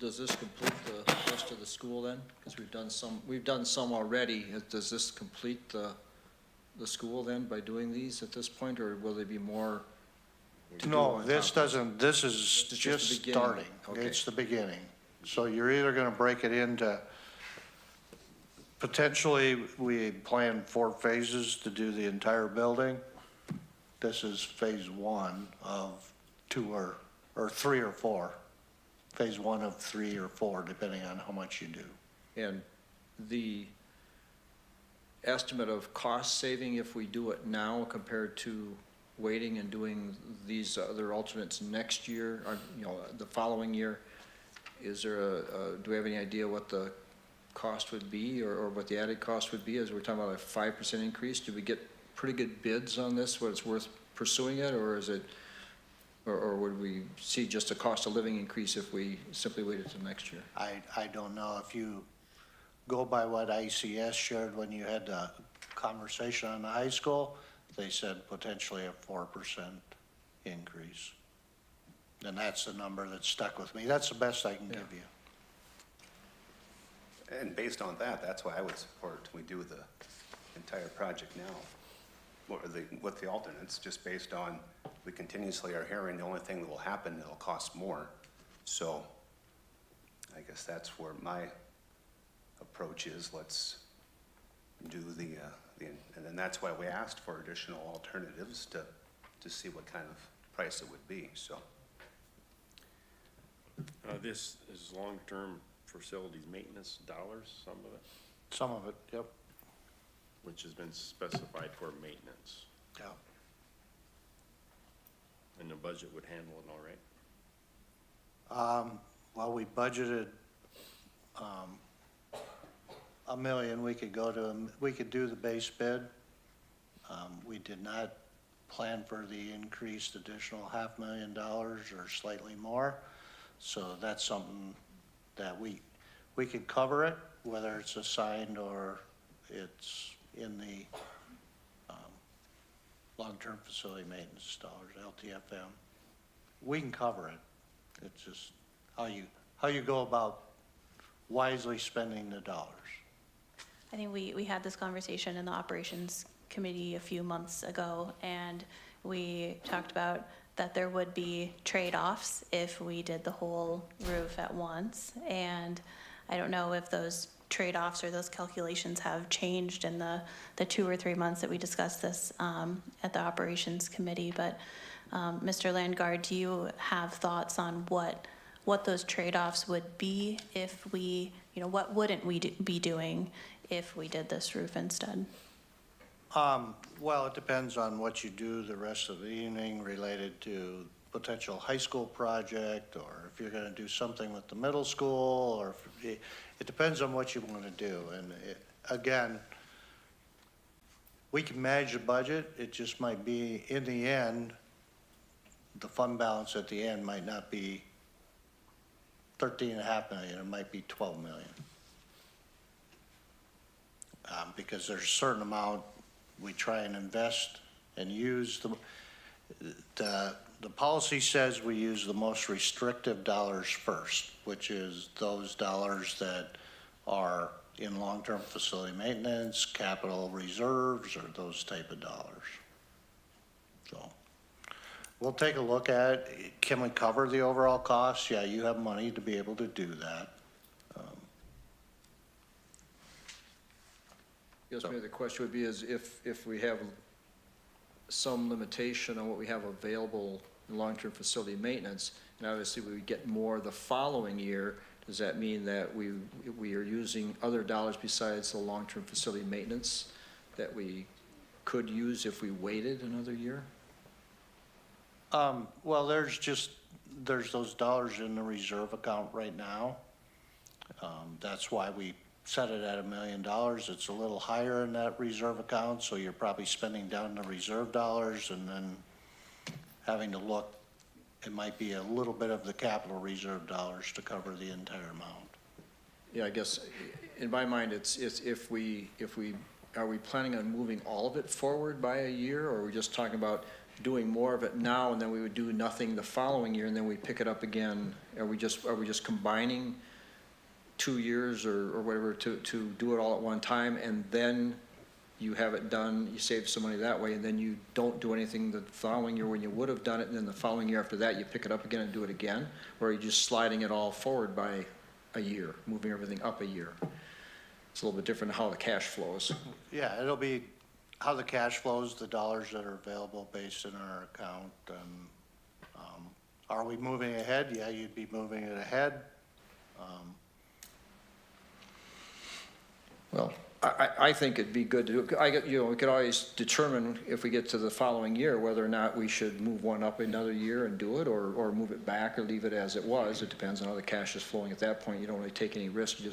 Does this complete the rest of the school then? Because we've done some already. Does this complete the school then by doing these at this point, or will there be more to do No, on this top of doesn't, this is just the just beginning. starting. Okay. It's the beginning. So you're either gonna break it into, potentially, we plan 4 phases to do the entire building. This is phase 1 of 2 or 3 or 4. Phase 1 of 3 or 4, depending on how much you do. And the estimate of cost saving if we do it now compared to waiting and doing these other alternates next year, or, the following year, is there do we have any idea what the cost would be, or what the added cost would be, as we're talking about a 5% increase? Did we get pretty good bids on this, what it's worth pursuing it, or is it, or would we see just a cost of living increase if we simply waited till next year? I don't know if you go by what ICS shared when you had the conversation on the high school, they said potentially a 4% increase. And that's the number that stuck with me. That's the best I can give you. And based on that, that's why I would support we do the entire project now, with the alternates, just based on, we continuously are hearing the only thing that will happen, it'll cost more. So I guess that's where my approach is, let's do and then that's why we asked for additional alternatives to see what kind of price it would be, so. This is long-term facilities maintenance dollars, some of it, Some of it, yep. which has been specified for maintenance, Yeah. and the budget would handle it all right? Well, we budgeted, $1 million, we could do the base bid. We did not plan for the increased additional $500,000 or slightly more. So that's something that we could cover it, whether it's assigned or it's in the, long-term facility maintenance dollars, LTFM. We can cover it. It's just how you go about wisely spending the dollars. I think we had this conversation in the operations committee a few months ago, and we talked about that there would be trade-offs if we did the whole roof at once. And I don't know if those trade-offs or those calculations have changed in the 2 or 3 months that we discussed this at the operations committee. But Mr. Landgard, do you have thoughts on what those trade-offs would be if we, what wouldn't we be doing if we did this roof instead? Well, it depends on what you do the rest of the evening related to potential high school project, or if you're gonna do something with the middle school, or it depends on what you wanna do. And again, we can manage the budget, it just might be, in the end, the fund balance at the end might not be 13.5 million, it might be 12 million. Because there's a certain amount we try and invest and use. The policy says we use the most restrictive dollars first, which is those dollars that are in long-term facility maintenance, capital reserves, or those type of dollars. So we'll take a look at it. Can we cover the overall costs? Yeah, you have money to be able to do that. I guess maybe the question would be is if we have some limitation on what we have available in long-term facility maintenance, and obviously we would get more the following year, does that mean that we are using other dollars besides the long-term facility maintenance that we could use if we waited another year? Well, there's those dollars in the reserve account right now. That's why we set it at $1 million. It's a little higher in that reserve account, so you're probably spending down the reserve dollars and then having to look, it might be a little bit of the capital reserve dollars to cover the entire amount. Yeah, I guess in my mind, it's are we planning on moving all of it forward by a year, or are we just talking about doing more of it now and then we would do nothing the following year and then we pick it up again? Are we just combining 2 years or whatever to do it all at one time, and then you have it done, you save some money that way, and then you don't do anything the following year when you would have done it, and then the following year after that you pick it up again and do it again? Or are you just sliding it all forward by a year, moving everything up a year? It's a little bit different how the cash flows. Yeah, it'll be how the cash flows, the dollars that are available based in our account. And are we moving ahead? Yeah, you'd be moving it ahead. Well, I think it'd be good to do, we could always determine if we get to the following year, whether or not we should move one up another year and do it, or move it back or leave it as it was. It depends on how the cash is flowing at that point. You don't really take any risk, you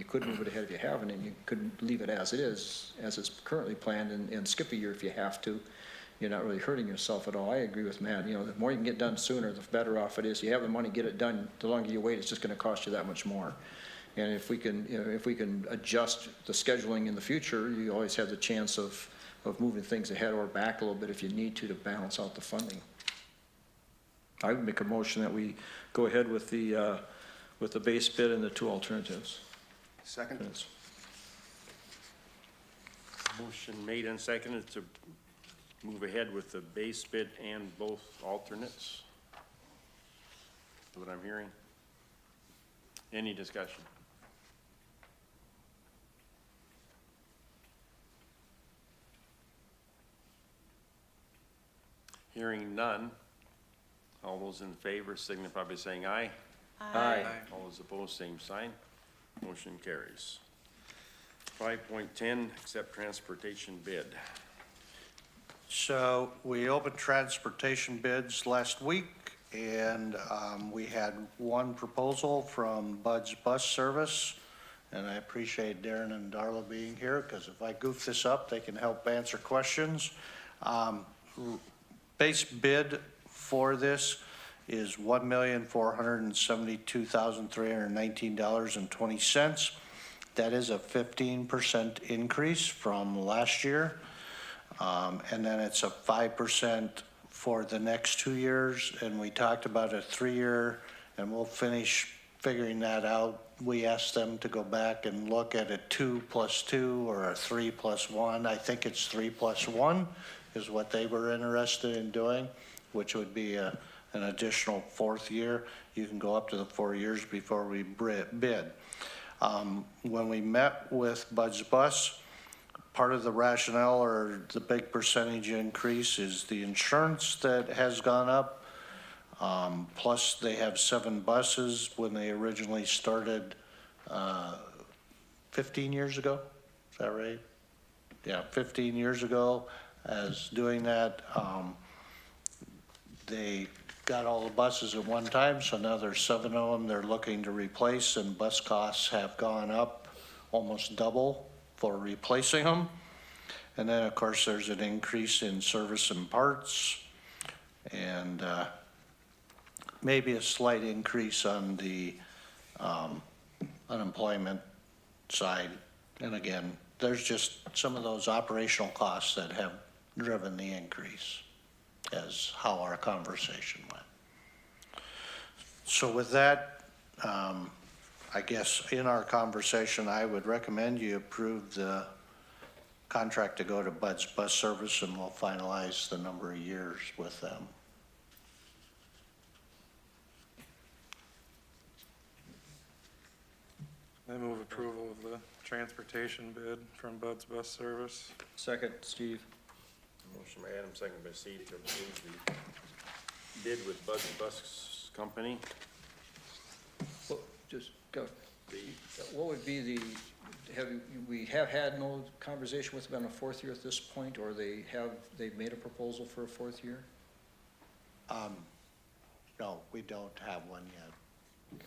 could move it ahead if you haven't, and you could leave it as it is, as it's currently planned, and skip a year if you have to. You're not really hurting yourself at all. I agree with Matt, the more you can get done sooner, the better off it is. You have the money, get it done. The longer you wait, it's just gonna cost you that much more. And if we can adjust the scheduling in the future, you always have the chance of moving things ahead or back a little bit if you need to balance out the funding. I would make a motion that we go ahead with the base bid and the 2 alternatives. Second? Motion made and seconded to move ahead with the base bid and both alternates. Is what I'm hearing. Any discussion? Hearing none. All those in favor signify by saying aye. Aye. All those opposed, same sign. Motion carries. 5.10, accept transportation bid. So we opened transportation bids last week, and we had one proposal from Bud's Bus Service. And I appreciate Darren and Darla being here, because if I goof this up, they can help answer questions. Base bid for this is $1,472,319.20. That is a 15% increase from last year. And then it's a 5% for the next 2 years. And we talked about a 3-year, and we'll finish figuring that out. We asked them to go back and look at a 2+2 or a 3+1. I think it's 3+1 is what they were interested in doing, which would be an additional 4th year. You can go up to the 4 years before we bid. When we met with Bud's Bus, part of the rationale or the big percentage increase is the insurance that has gone up. Plus they have 7 buses when they originally started 15 years ago. Is that right? Yeah, 15 years ago as doing that. They got all the buses at one time, so now there's 7 of them they're looking to replace, and bus costs have gone up almost double for replacing them. And then, of course, there's an increase in service and parts, and maybe a slight increase on the unemployment side. And again, there's just some of those operational costs that have driven the increase, as how our conversation went. So with that, I guess in our conversation, I would recommend you approve the contract to go to Bud's Bus Service, and we'll finalize the number of years with them. I move approval of the transportation bid from Bud's Bus Service. Second, Steve. Motion by Adam, second by Steve to approve the bid with Bud's Bus Company. Well, just go. What would be the, we have had no conversation with them on a 4th year at this point, or they've made a proposal for a 4th year? No, we don't have one yet.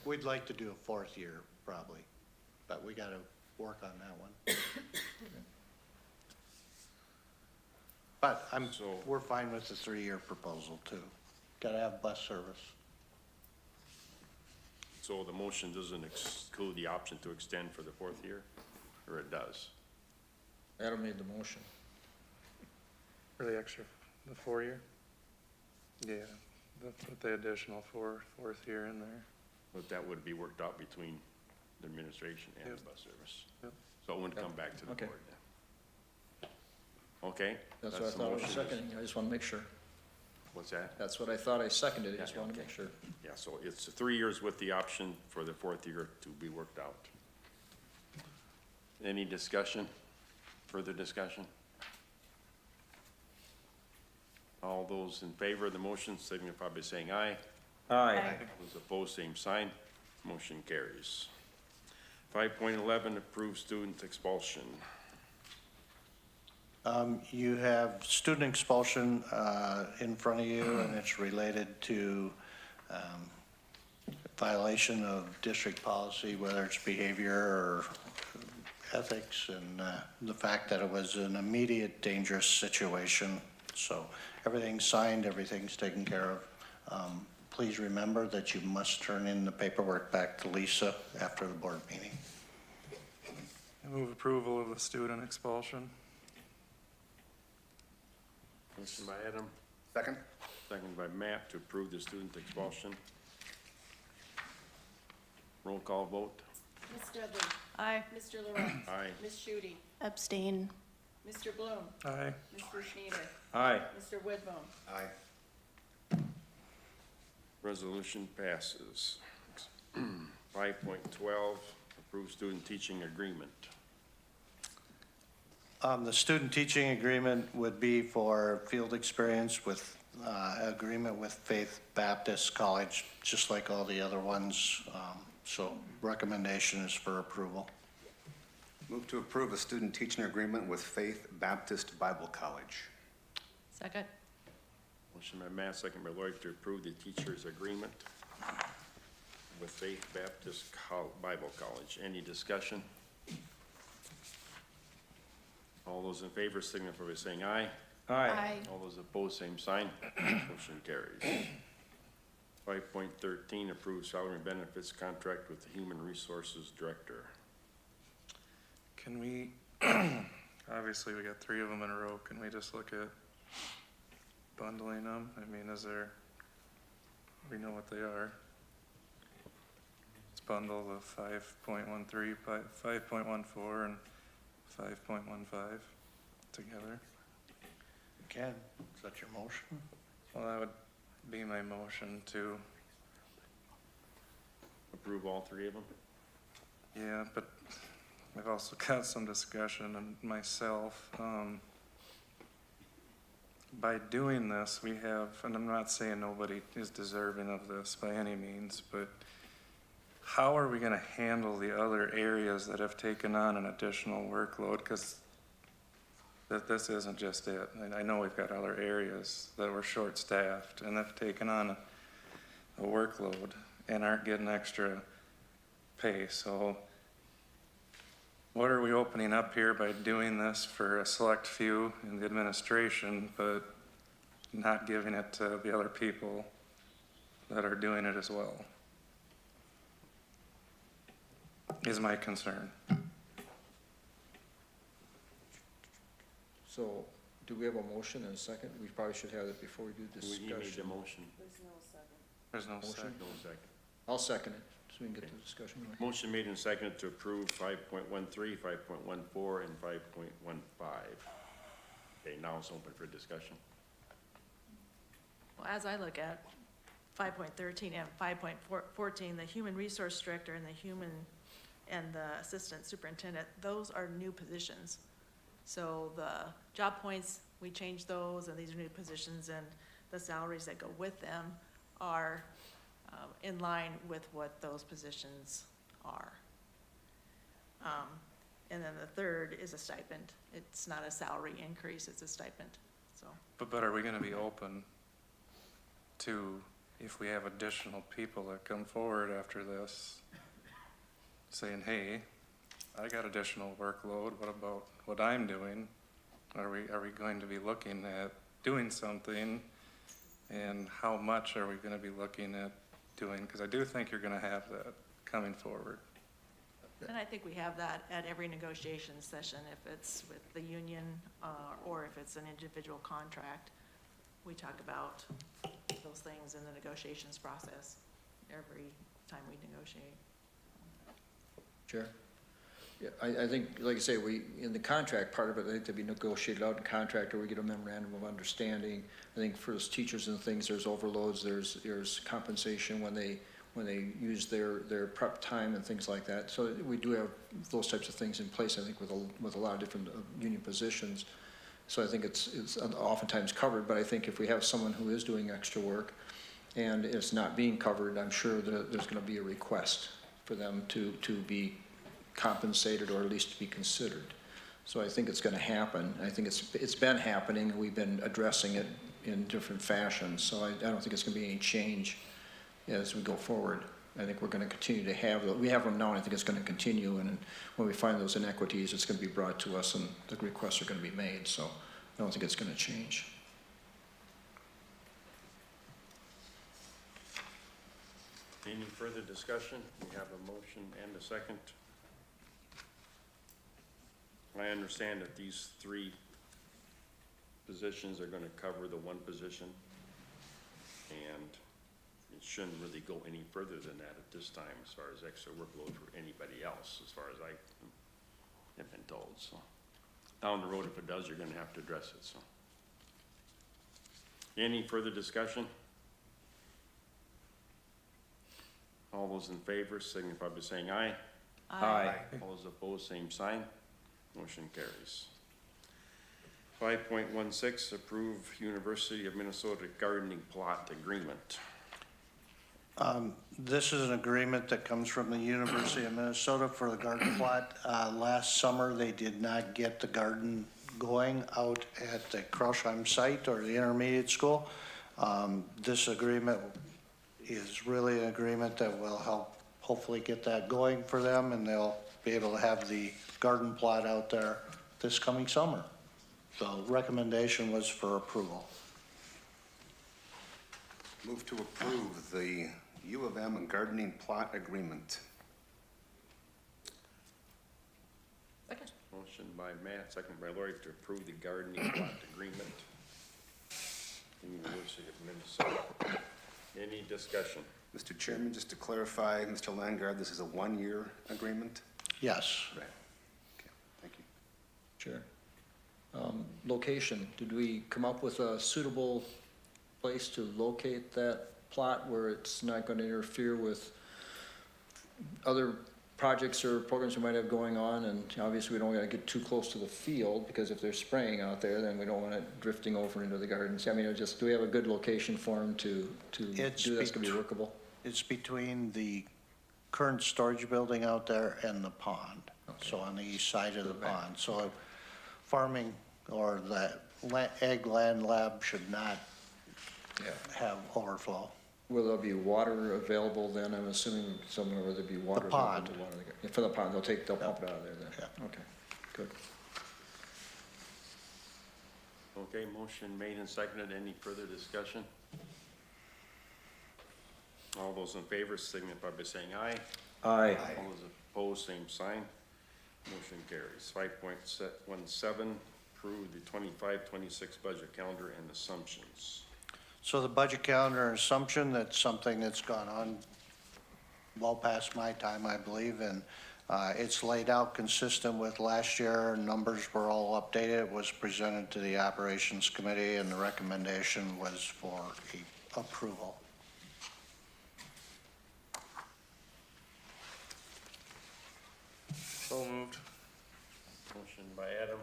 We'd like to do a 4th year probably, but we got to work on that one. But we're fine with the 3-year proposal too. Got to have bus service. So the motion doesn't exclude the option to extend for the 4th year, or it does? Adam made the motion. For the extra, the 4-year? Yeah, with the additional 4th year in there. But that would be worked out between the administration and the bus service. Yep. So it wouldn't come back to the Okay. board then. Okay? That's what I the thought I was motion. seconding. I just want to make sure. What's that? That's what I thought I seconded. I just Yeah, want to okay. make sure. Yeah, so it's 3 years with the option for the 4th year to be worked out. Any discussion? Further discussion? All those in favor of the motion signify by saying aye. Aye. Those opposed, same sign. Motion carries. 5.11, approve student expulsion. You have student expulsion in front of you, and it's related to violation of district policy, whether it's behavior or ethics, and the fact that it was an immediate dangerous situation. So everything's signed, everything's taken care of. Please remember that you must turn in the paperwork back to Lisa after the board meeting. I move approval of the student expulsion. Motion by Adam, Second? second by Matt to approve the student expulsion. Roll call vote. Ms. Dudley? Aye. Mr. Lorenz. Aye. Ms. Shooty. Abstain. Mr. Bloom. Aye. Mr. Schneeder. Aye. Mr. Whitcomb. Aye. Resolution passes. 5.12, approve student teaching agreement. The student teaching agreement would be for field experience with, agreement with Faith Baptist College, just like all the other ones. So recommendation is for approval. Move to approve a student teaching agreement with Faith Baptist Bible College. Second. Motion by Matt, second by Lloyd to approve the teacher's agreement with Faith Baptist Bible College. Any discussion? All those in favor signify by saying aye. Aye. All those opposed, same sign. Motion carries. 5.13, approve salary and benefits contract with the Human Resources Director. Can we, obviously, we got 3 of them in a row. Can we just look at bundling them? I mean, is there, we know what they are. Let's bundle the 5.13, 5.14, and 5.15 together. Ken, is that your motion? Well, that would be my motion to, Approve all 3 of them? yeah, but I've also got some discussion and myself. By doing this, we have, and I'm not saying nobody is deserving of this by any means, but how are we gonna handle the other areas that have taken on an additional workload? Because this isn't just it. And I know we've got other areas that were short-staffed and have taken on a workload and aren't getting extra pay. So what are we opening up here by doing this for a select few in the administration, but not giving it to the other people that are doing it as well? Is my concern. So, do we have a motion and a second? We probably should have it before we do Do we need the discussion. motion? There's no Motion? second. No second. I'll second it, so we can get the discussion going. Motion made and seconded to approve 5.13, 5.14, and 5.15. Okay, now it's open for discussion. Well, as I look at 5.13 and 5.14, the human resource director and the assistant superintendent, those are new positions. So the job points, we changed those, and these are new positions, and the salaries that go with them are in line with what those positions are. And then the third is a stipend. It's not a salary increase, it's a stipend, so. But are we gonna be open to, if we have additional people that come forward after this, saying, hey, I got additional workload, what about what I'm doing? Are we going to be looking at doing something? And how much are we gonna be looking at doing? Because I do think you're gonna have that coming forward. And I think we have that at every negotiation session, if it's with the union, or if it's an individual contract. We talk about those things in the negotiations process every time we negotiate. Chair? Yeah, I think, like I say, in the contract part of it, I think to be negotiated out in contract, or we get a memorandum of understanding. I think for those teachers and things, there's overloads, there's compensation when they use their prep time and things like that. So we do have those types of things in place, I think, with a lot of different union positions. So I think it's oftentimes covered, but I think if we have someone who is doing extra work and it's not being covered, I'm sure that there's gonna be a request for them to be compensated, or at least to be considered. So I think it's gonna happen. I think it's been happening, and we've been addressing it in different fashions. So I don't think it's gonna be any change as we go forward. I think we're gonna continue to have, we have them now, and I think it's gonna continue, and when we find those inequities, it's gonna be brought to us, and the requests are gonna be made, so I don't think it's gonna change. Any further discussion? We have a motion and a second. I understand that these 3 positions are gonna cover the one position. And it shouldn't really go any further than that at this time as far as extra workload for anybody else, as far as I have been told, so. Down the road, if it does, you're gonna have to address it, so. Any further discussion? All those in favor signify by saying aye. Aye. All those opposed, same sign. Motion carries. 5.16, approve University of Minnesota gardening plot agreement. This is an agreement that comes from the University of Minnesota for the garden plot. Last summer, they did not get the garden going out at the Krausheim site or the intermediate school. This agreement is really an agreement that will help hopefully get that going for them, and they'll be able to have the garden plot out there this coming summer. So recommendation was for approval. Move to approve the U of M gardening plot agreement. Motion by Matt, second by Lori to approve the gardening plot agreement. University of Minnesota. Any discussion? Mr. Chairman, just to clarify, Mr. Landgard, this is a one-year agreement? Yes. Right. Okay, thank you. Chair. Location, did we come up with a suitable place to locate that plot where it's not going to interfere with other projects or programs we might have going on? And obviously, we don't want to get too close to the field, because if they're spraying out there, then we don't want it drifting over into the gardens. I mean, do we have a good location for them to do that's going to be workable? It's between the current storage building out there and the pond. So on the east side of the pond. So farming or the egg land lab should not have overflow. Will there be water available then? I'm assuming somewhere where there'd be water. pond. available to water the For the pond, they'll pump it out of there then? Yeah. Okay, good. Okay, motion made and seconded. Any further discussion? All those in favor signify by saying aye. Aye. All those opposed, same sign. Motion carries. 5.17, approve the 25-26 budget calendar and assumptions. So the budget calendar and assumption, that's something that's gone on well past my time, I believe, and it's laid out consistent with last year. Numbers were all updated. It was presented to the operations committee, and the recommendation was for approval. So moved. Motion by Adam,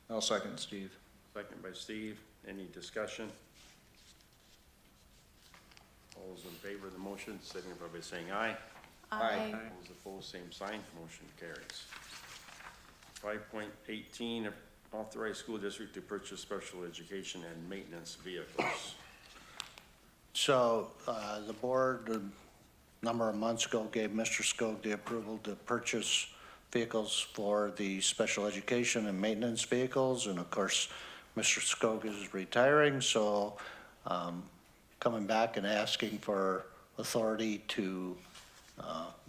I'll second Steve. second by Steve. Any discussion? All those in favor of the motion signify by saying aye. Aye. All those opposed, same sign. Motion carries. 5.18, authorize school district to purchase special education and maintenance vehicles. So the board, a number of months ago, gave Mr. Skog the approval to purchase vehicles for the special education and maintenance vehicles. And of course, Mr. Skog is retiring, so coming back and asking for authority to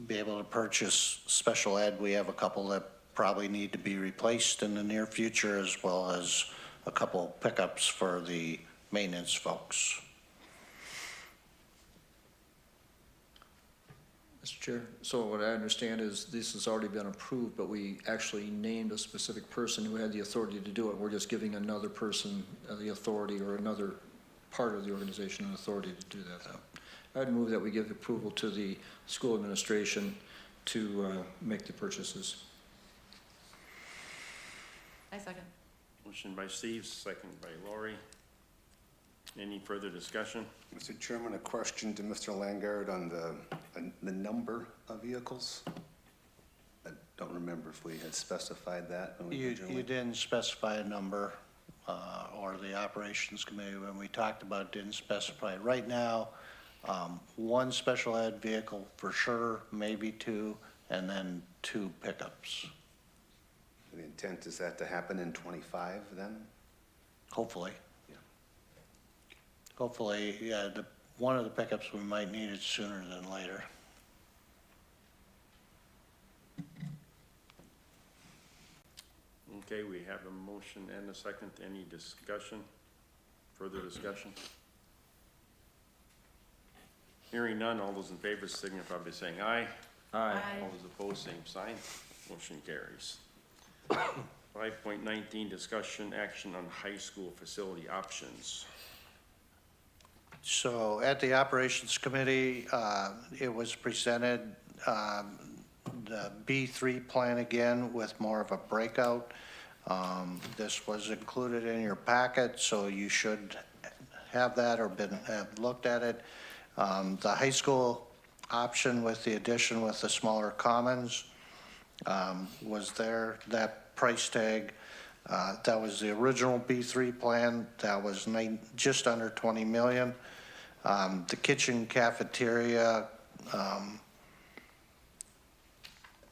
be able to purchase special ed. We have a couple that probably need to be replaced in the near future, as well as a couple pickups for the maintenance folks. Mr. Chair, so what I understand is this has already been approved, but we actually named a specific person who had the authority to do it. We're just giving another person the authority, or another part of the organization an authority to do that. I'd move that we give approval to the school administration to make the purchases. I second. Motion by Steve, second by Lori. Any further discussion? Mr. Chairman, a question to Mr. Landgard on the number of vehicles. I don't remember if we had specified that originally. You didn't specify a number, or the operations committee, when we talked about, didn't specify. Right now, one special ed vehicle for sure, maybe two, and then two pickups, The intent is that to happen in '25 then? hopefully. Yeah. Hopefully, yeah, one of the pickups, we might need it sooner than later. Okay, we have a motion and a second. Any discussion? Further discussion? Hearing none, all those in favor signify by saying aye. Aye. All those opposed, same sign. Motion carries. 5.19, discussion action on high school facility options. So at the Operations Committee, it was presented, the B3 plan again with more of a breakout. This was included in your packet, so you should have that or have looked at it. The high school option with the addition with the smaller commons was there, that price tag. That was the original B3 plan. That was just under 20 million. The kitchen cafeteria,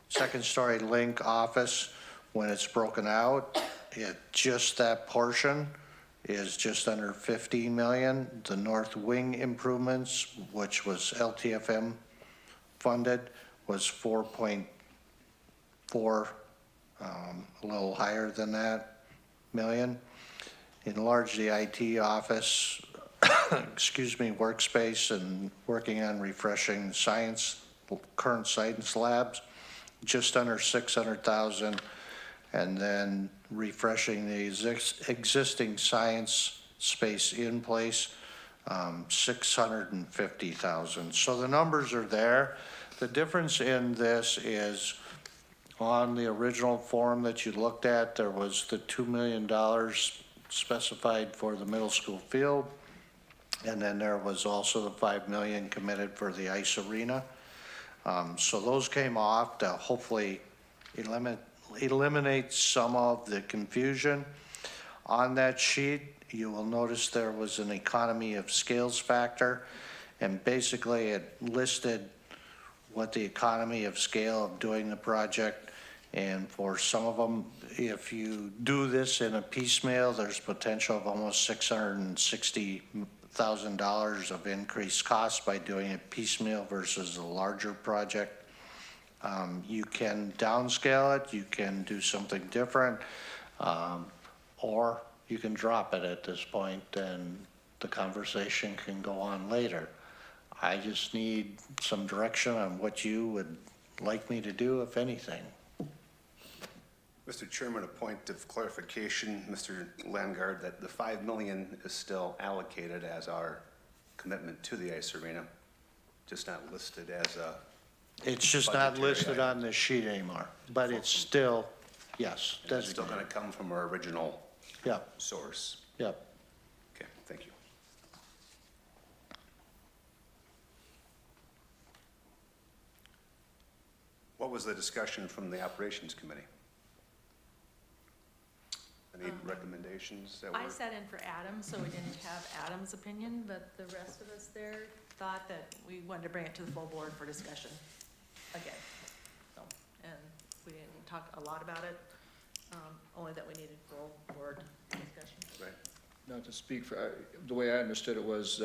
second story link office, when it's broken out, just that portion is just under 15 million. The north wing improvements, which was LTFM funded, was 4.4, a little higher than that million. Enlarge the IT office, excuse me, workspace, and working on refreshing science, current science labs, just under 600,000. And then refreshing the existing science space in place, 650,000. So the numbers are there. The difference in this is on the original form that you looked at, there was the $2 million specified for the middle school field. And then there was also the 5 million committed for the ice arena. So those came off to hopefully eliminate some of the confusion. On that sheet, you will notice there was an economy of scales factor, and basically it listed what the economy of scale of doing the project. And for some of them, if you do this in a piecemeal, there's potential of almost $660,000 of increased costs by doing it piecemeal versus a larger project. You can downscale it, you can do something different, or you can drop it at this point and the conversation can go on later. I just need some direction on what you would like me to do, if anything. Mr. Chairman, a point of clarification, Mr. Landgard, that the 5 million is still allocated as our commitment to the ice arena, just not listed as a. It's just not listed on this sheet anymore, but it's still, yes, That's still designated. gonna come from our original Yep, source. yep. Okay, thank you. What was the discussion from the Operations Committee? Any recommendations that were? I sat in for Adam, so we didn't have Adam's opinion, but the rest of us there thought that we wanted to bring it to the full board for discussion again. So, and we didn't talk a lot about it, only that we needed full board discussion. Right. Not to speak for, the way I understood it was,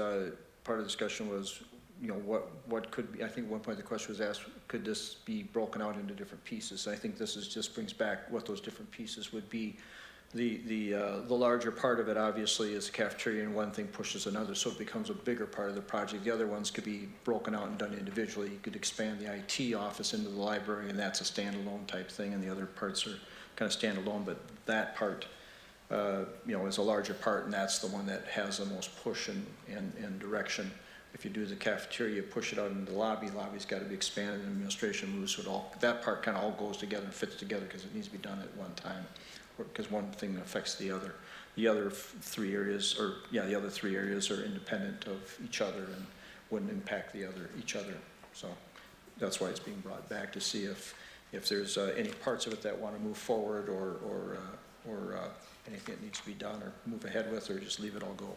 part of the discussion was, you know, what could be, I think at one point the question was asked, could this be broken out into different pieces? I think this is, just brings back what those different pieces would be. The larger part of it obviously is the cafeteria, and one thing pushes another, so it becomes a bigger part of the project. The other ones could be broken out and done individually. You could expand the IT office into the library, and that's a standalone type thing, and the other parts are kind of standalone, but that part, you know, is a larger part, and that's the one that has the most push and direction. If you do the cafeteria, push it out into the lobby, lobby's got to be expanded, and administration moves, so it all, that part kind of all goes together and fits together because it needs to be done at one time, because one thing affects the other. The other three areas, or yeah, the other three areas are independent of each other and wouldn't impact each other. So that's why it's being brought back to see if there's any parts of it that want to move forward or anything that needs to be done or move ahead with, or just leave it all go.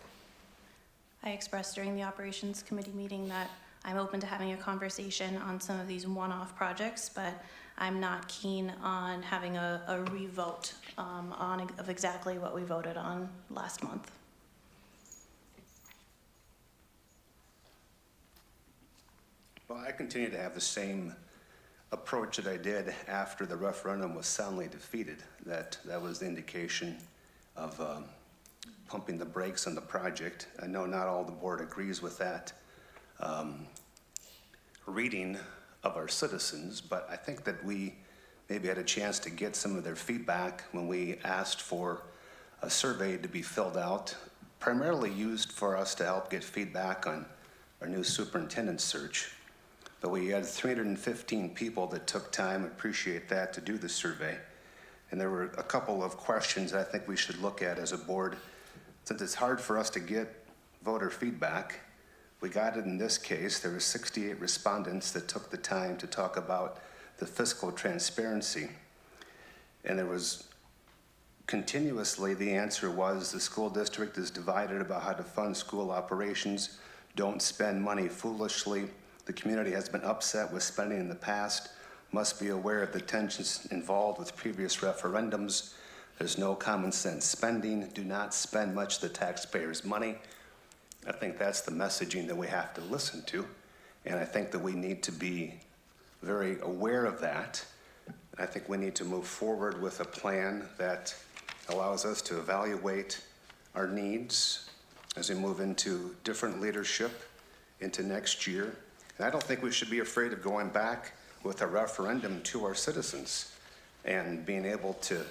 I expressed during the Operations Committee meeting that I'm open to having a conversation on some of these one-off projects, but I'm not keen on having a revote of exactly what we voted on last month. Well, I continue to have the same approach that I did after the referendum was soundly defeated, that was the indication of pumping the brakes on the project. I know not all the board agrees with that reading of our citizens, but I think that we maybe had a chance to get some of their feedback when we asked for a survey to be filled out, primarily used for us to help get feedback on our new superintendent search. But we had 315 people that took time, appreciate that, to do the survey. And there were a couple of questions I think we should look at as a board. Since it's hard for us to get voter feedback, we got it in this case. There were 68 respondents that took the time to talk about the fiscal transparency. And there was continuously, the answer was the school district is divided about how to fund school operations. Don't spend money foolishly. The community has been upset with spending in the past. Must be aware of the tensions involved with previous referendums. There's no common sense spending. Do not spend much of the taxpayers' money. I think that's the messaging that we have to listen to. And I think that we need to be very aware of that. I think we need to move forward with a plan that allows us to evaluate our needs as we move into different leadership into next year. And I don't think we should be afraid of going back with a referendum to our citizens and being able to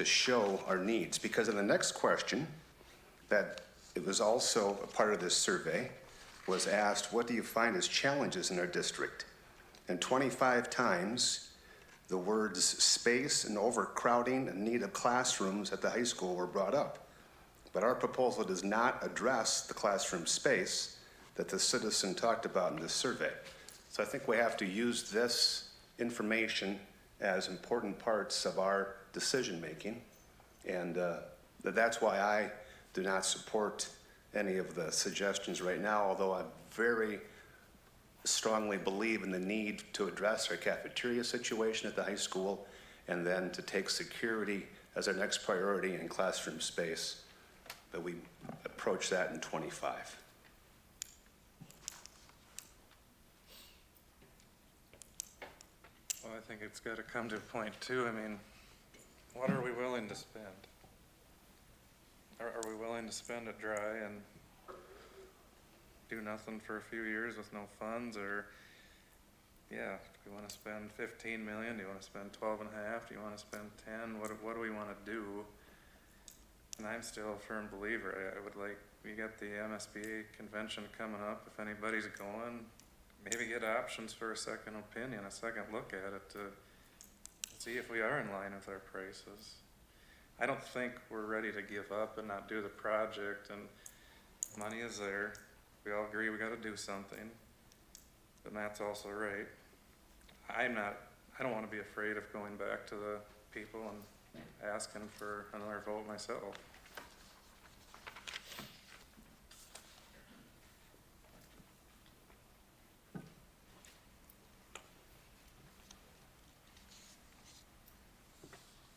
show our needs. Because in the next question, that it was also a part of this survey, was asked, what do you find as challenges in our district? And 25 times, the words space and overcrowding and need of classrooms at the high school were brought up. But our proposal does not address the classroom space that the citizen talked about in this survey. So I think we have to use this information as important parts of our decision-making. And that's why I do not support any of the suggestions right now, although I very strongly believe in the need to address our cafeteria situation at the high school and then to take security as our next priority in classroom space, that we approach that in 25. Well, I think it's got to come to a point too. I mean, what are we willing to spend? Are we willing to spend it dry and do nothing for a few years with no funds? Or, yeah, do we want to spend 15 million? Do you want to spend 12 and a half? Do you want to spend 10? What do we want to do? And I'm still a firm believer. I would like, we got the MSBA convention coming up. If anybody's going, maybe get options for a second opinion, a second look at it to see if we are in line with our prices. I don't think we're ready to give up and not do the project, and money is there. We all agree we gotta do something, but Matt's also right. I don't wanna be afraid of going back to the people and asking for another vote myself.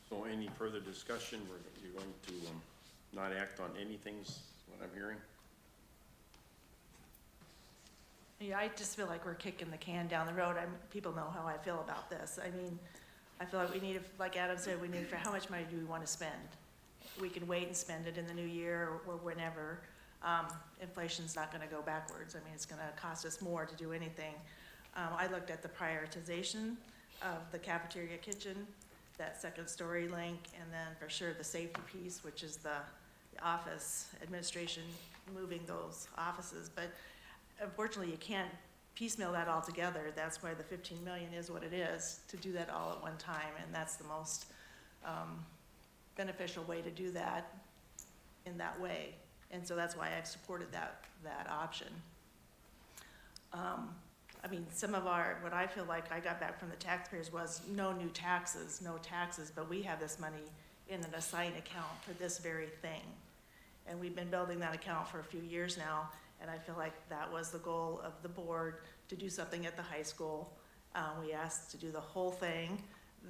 So any further discussion? You're going to not act on anything, is what I'm hearing? Yeah, I just feel like we're kicking the can down the road. People know how I feel about this. I mean, I feel like we need, like Adam said, we need, for how much money do we want to spend? We can wait and spend it in the new year or whenever. Inflation's not gonna go backwards. I mean, it's gonna cost us more to do anything. I looked at the prioritization of the cafeteria kitchen, that second story link, and then for sure the safety piece, which is the office administration, moving those offices. But unfortunately, you can't piecemeal that all together. That's why the 15 million is what it is, to do that all at one time, and that's the most beneficial way to do that in that way. And so that's why I've supported that option. I mean, some of what I feel like I got back from the taxpayers was no new taxes, but we have this money in an assigned account for this very thing. And we've been building that account for a few years now, and I feel like that was the goal of the board, to do something at the high school. We asked to do the whole thing.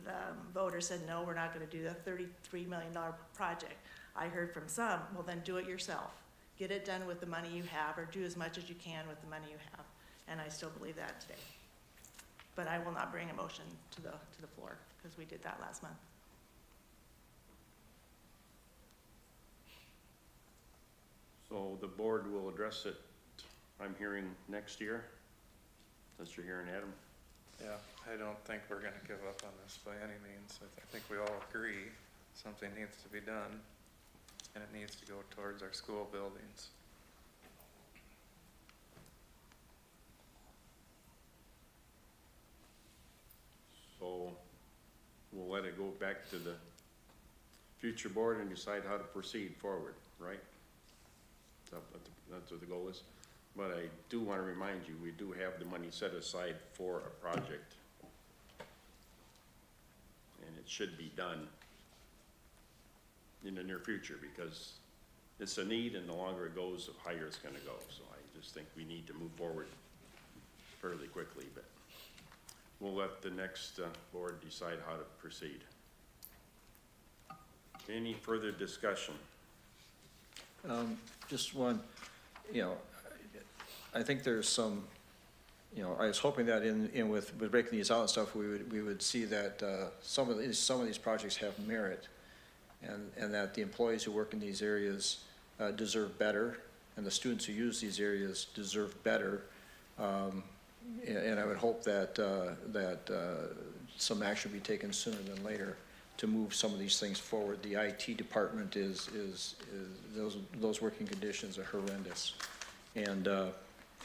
The voters said, no, we're not gonna do a $33 million project. I heard from some, well then do it yourself. Get it done with the money you have, or do as much as you can with the money you have. And I still believe that today. But I will not bring a motion to the floor, because we did that last month. So the board will address it, I'm hearing next year? That's what you're hearing, Adam? Yeah, I don't think we're gonna give up on this by any means. I think we all agree something needs to be done, and it needs to go towards our school buildings. So we'll let it go back to the future board and decide how to proceed forward, right? That's what the goal is. But I do want to remind you, we do have the money set aside for a project. And it should be done in the near future because it's a need, and the longer it goes, the higher it's gonna go. So I just think we need to move forward fairly quickly, but we'll let the next board decide how to proceed. Any further discussion? Just one, I think there's some, I was hoping that in with breaking these out and stuff, we would see that some of these projects have merit, and that the employees who work in these areas deserve better, and the students who use these areas deserve better. And I would hope that some action be taken sooner than later to move some of these things forward. The IT department is those working conditions are horrendous. And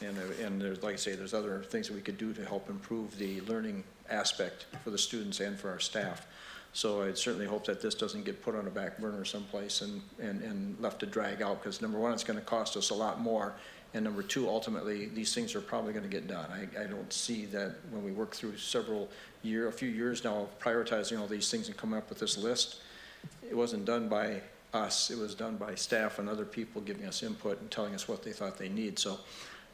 there's, like I say, there's other things that we could do to help improve the learning aspect for the students and for our staff. So I'd certainly hope that this doesn't get put on a back burner someplace and left to drag out, because number one, it's gonna cost us a lot more. And number two, ultimately, these things are probably gonna get done. I don't see that when we work through a few years now of prioritizing all these things and coming up with this list, it wasn't done by us, it was done by staff and other people giving us input and telling us what they thought they need. So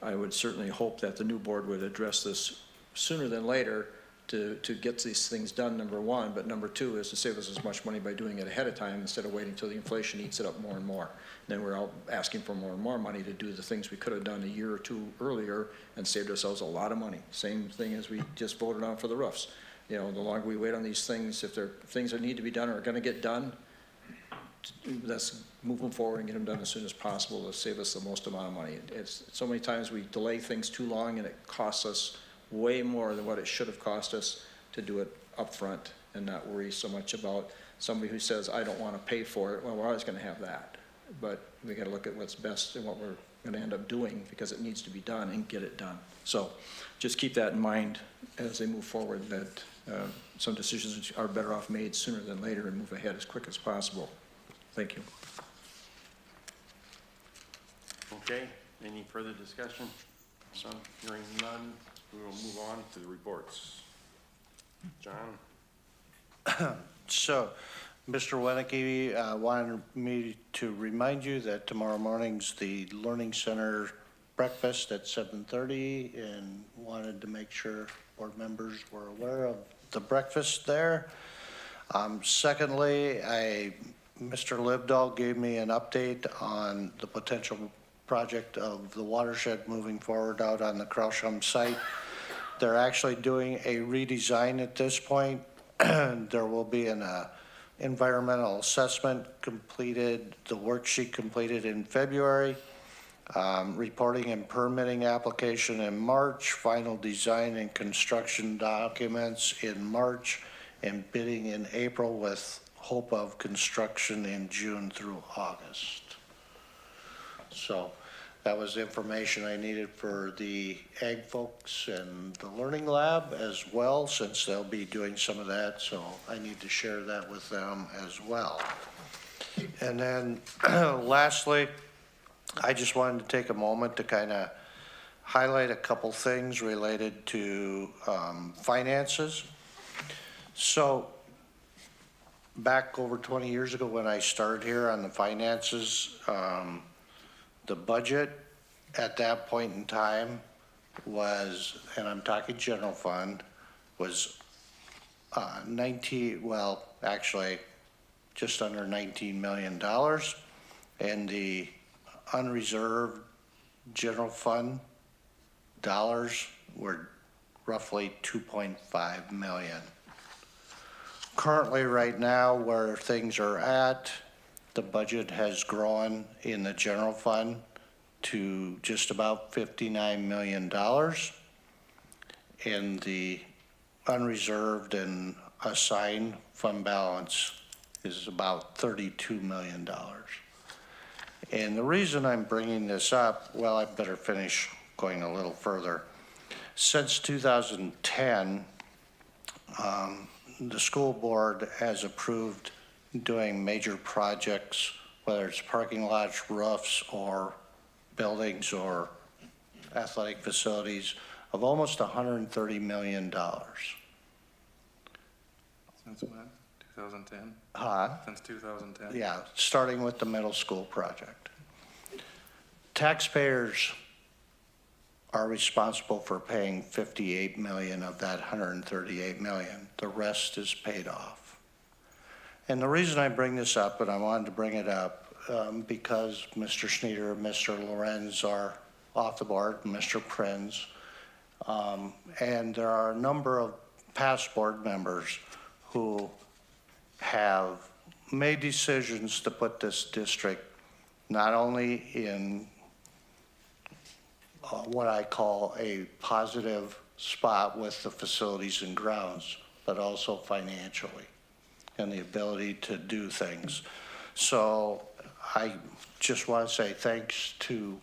I would certainly hope that the new board would address this sooner than later to get these things done, number one, but number two is to save us as much money by doing it ahead of time instead of waiting until the inflation eats it up more and more. Then we're out asking for more and more money to do the things we could have done a year or two earlier and saved ourselves a lot of money. Same thing as we just voted on for the roofs. The longer we wait on these things, if there are things that need to be done or are gonna get done, let's move them forward and get them done as soon as possible to save us the most amount of money. It's so many times we delay things too long and it costs us way more than what it should have cost us to do it up front and not worry so much about somebody who says, I don't want to pay for it. Well, we're always going to have that. But we got to look at what's best and what we're going to end up doing because it needs to be done and get it done. So just keep that in mind as they move forward, that some decisions are better off made sooner than later and move ahead as quick as possible. Thank you. Okay, any further discussion? So hearing none, we will move on to the reports. John? So, Mr. Wenneke wanted me to remind you that tomorrow morning's the Learning Center breakfast at 7:30, and wanted to make sure board members were aware of the breakfast there. Secondly, Mr. Libdahl gave me an update on the potential project of the watershed moving forward out on the Krausham site. They're actually doing a redesign at this point. There will be an environmental assessment completed, the worksheet completed in February, reporting and permitting application in March, final design and construction documents in March, and bidding in April with hope of construction in June through August. So that was information I needed for the ag folks and the learning lab as well, since they'll be doing some of that. So I need to share that with them as well. And then lastly, I just wanted to take a moment to kind of highlight a couple things related to finances. So back over 20 years ago when I started here on the finances, the budget at that point in time was, and I'm talking general fund, was actually just under $19 million. And the unreserved general fund dollars were roughly 2.5 million. Currently, right now, where things are at, the budget has grown in the general fund to just about $59 million. And the unreserved and assigned fund balance is about $32 million. And the reason I'm bringing this up, well, I better finish going a little further. Since 2010, the school board has approved doing major projects, whether it's parking lots, roofs, or buildings, or athletic facilities, of almost $130 million. Since when? 2010? Since 2010? Yeah, starting with the middle school project. Taxpayers are responsible for paying 58 million of that 138 million. The rest is paid off. And the reason I bring this up, and I wanted to bring it up, because Mr. Schneider and Mr. Lorenz are off the board, Mr. Prinz, and there are a number of past board members who have made decisions to put this district not only in what I call a positive spot with the facilities and grounds, but also financially and the ability to do things. So I just want to say thanks to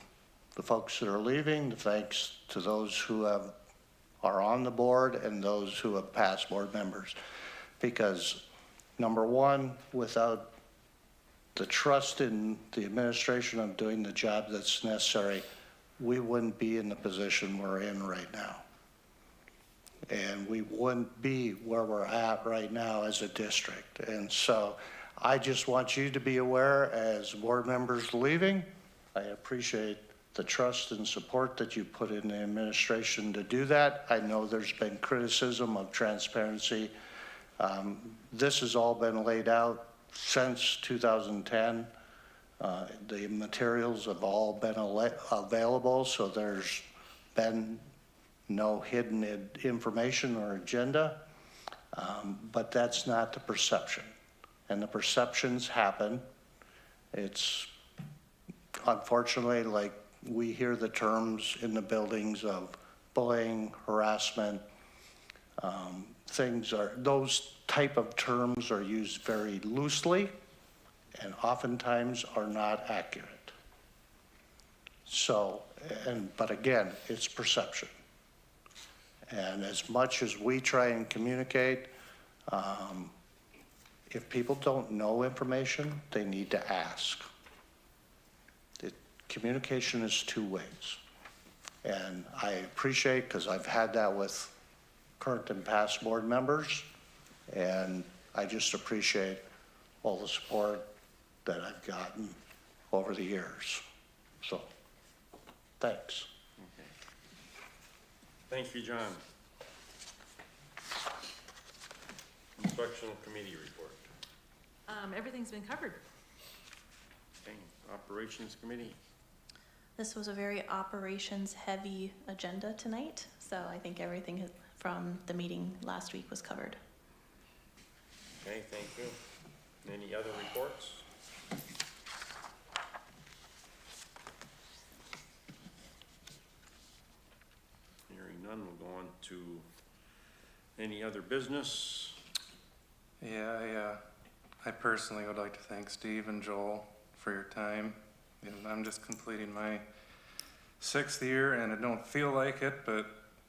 the folks that are leaving, thanks to those who are on the board and those who have past board members. Because number one, without the trust in the administration of doing the job that's necessary, we wouldn't be in the position we're in right now. And we wouldn't be where we're at right now as a district. And so I just want you to be aware, as board members leaving, I appreciate the trust and support that you put in the administration to do that. I know there's been criticism of transparency. This has all been laid out since 2010. The materials have all been available, so there's been no hidden information or agenda, but that's not the perception. And the perceptions happen. It's unfortunately, like, we hear the terms in the buildings of bullying, harassment, those type of terms are used very loosely and oftentimes are not accurate. So, but again, it's perception. And as much as we try and communicate, if people don't know information, they need to ask. Communication is two ways. And I appreciate, because I've had that with current and past board members, and I just appreciate all the support that I've gotten over the years. So, thanks. Okay. Thank you, John. Instructional committee report. Everything's been covered. Okay. Operations committee. This was a very operations-heavy agenda tonight, so I think everything from the meeting last week was covered. Okay, thank you. Any other reports? Hearing none, we'll go on to any other business. Yeah, I personally would like to thank Steve and Joel for your time. And I'm just completing my 6th year, and I don't feel like it, but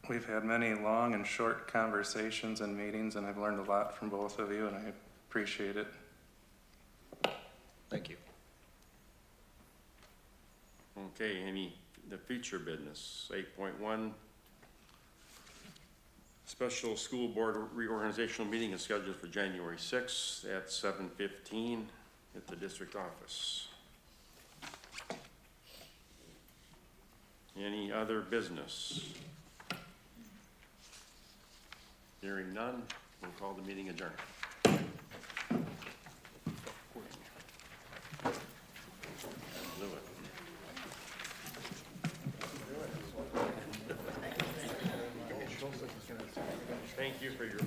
we've had many long and short conversations and meetings, and I've learned a lot from both of you, and I appreciate it. Thank you. Okay, the future business, 8.1. Special school board reorganizational meeting is scheduled for January 6th at 7:15 at the district office. Any other business? Hearing none, we'll call the meeting adjourned. Thank you for your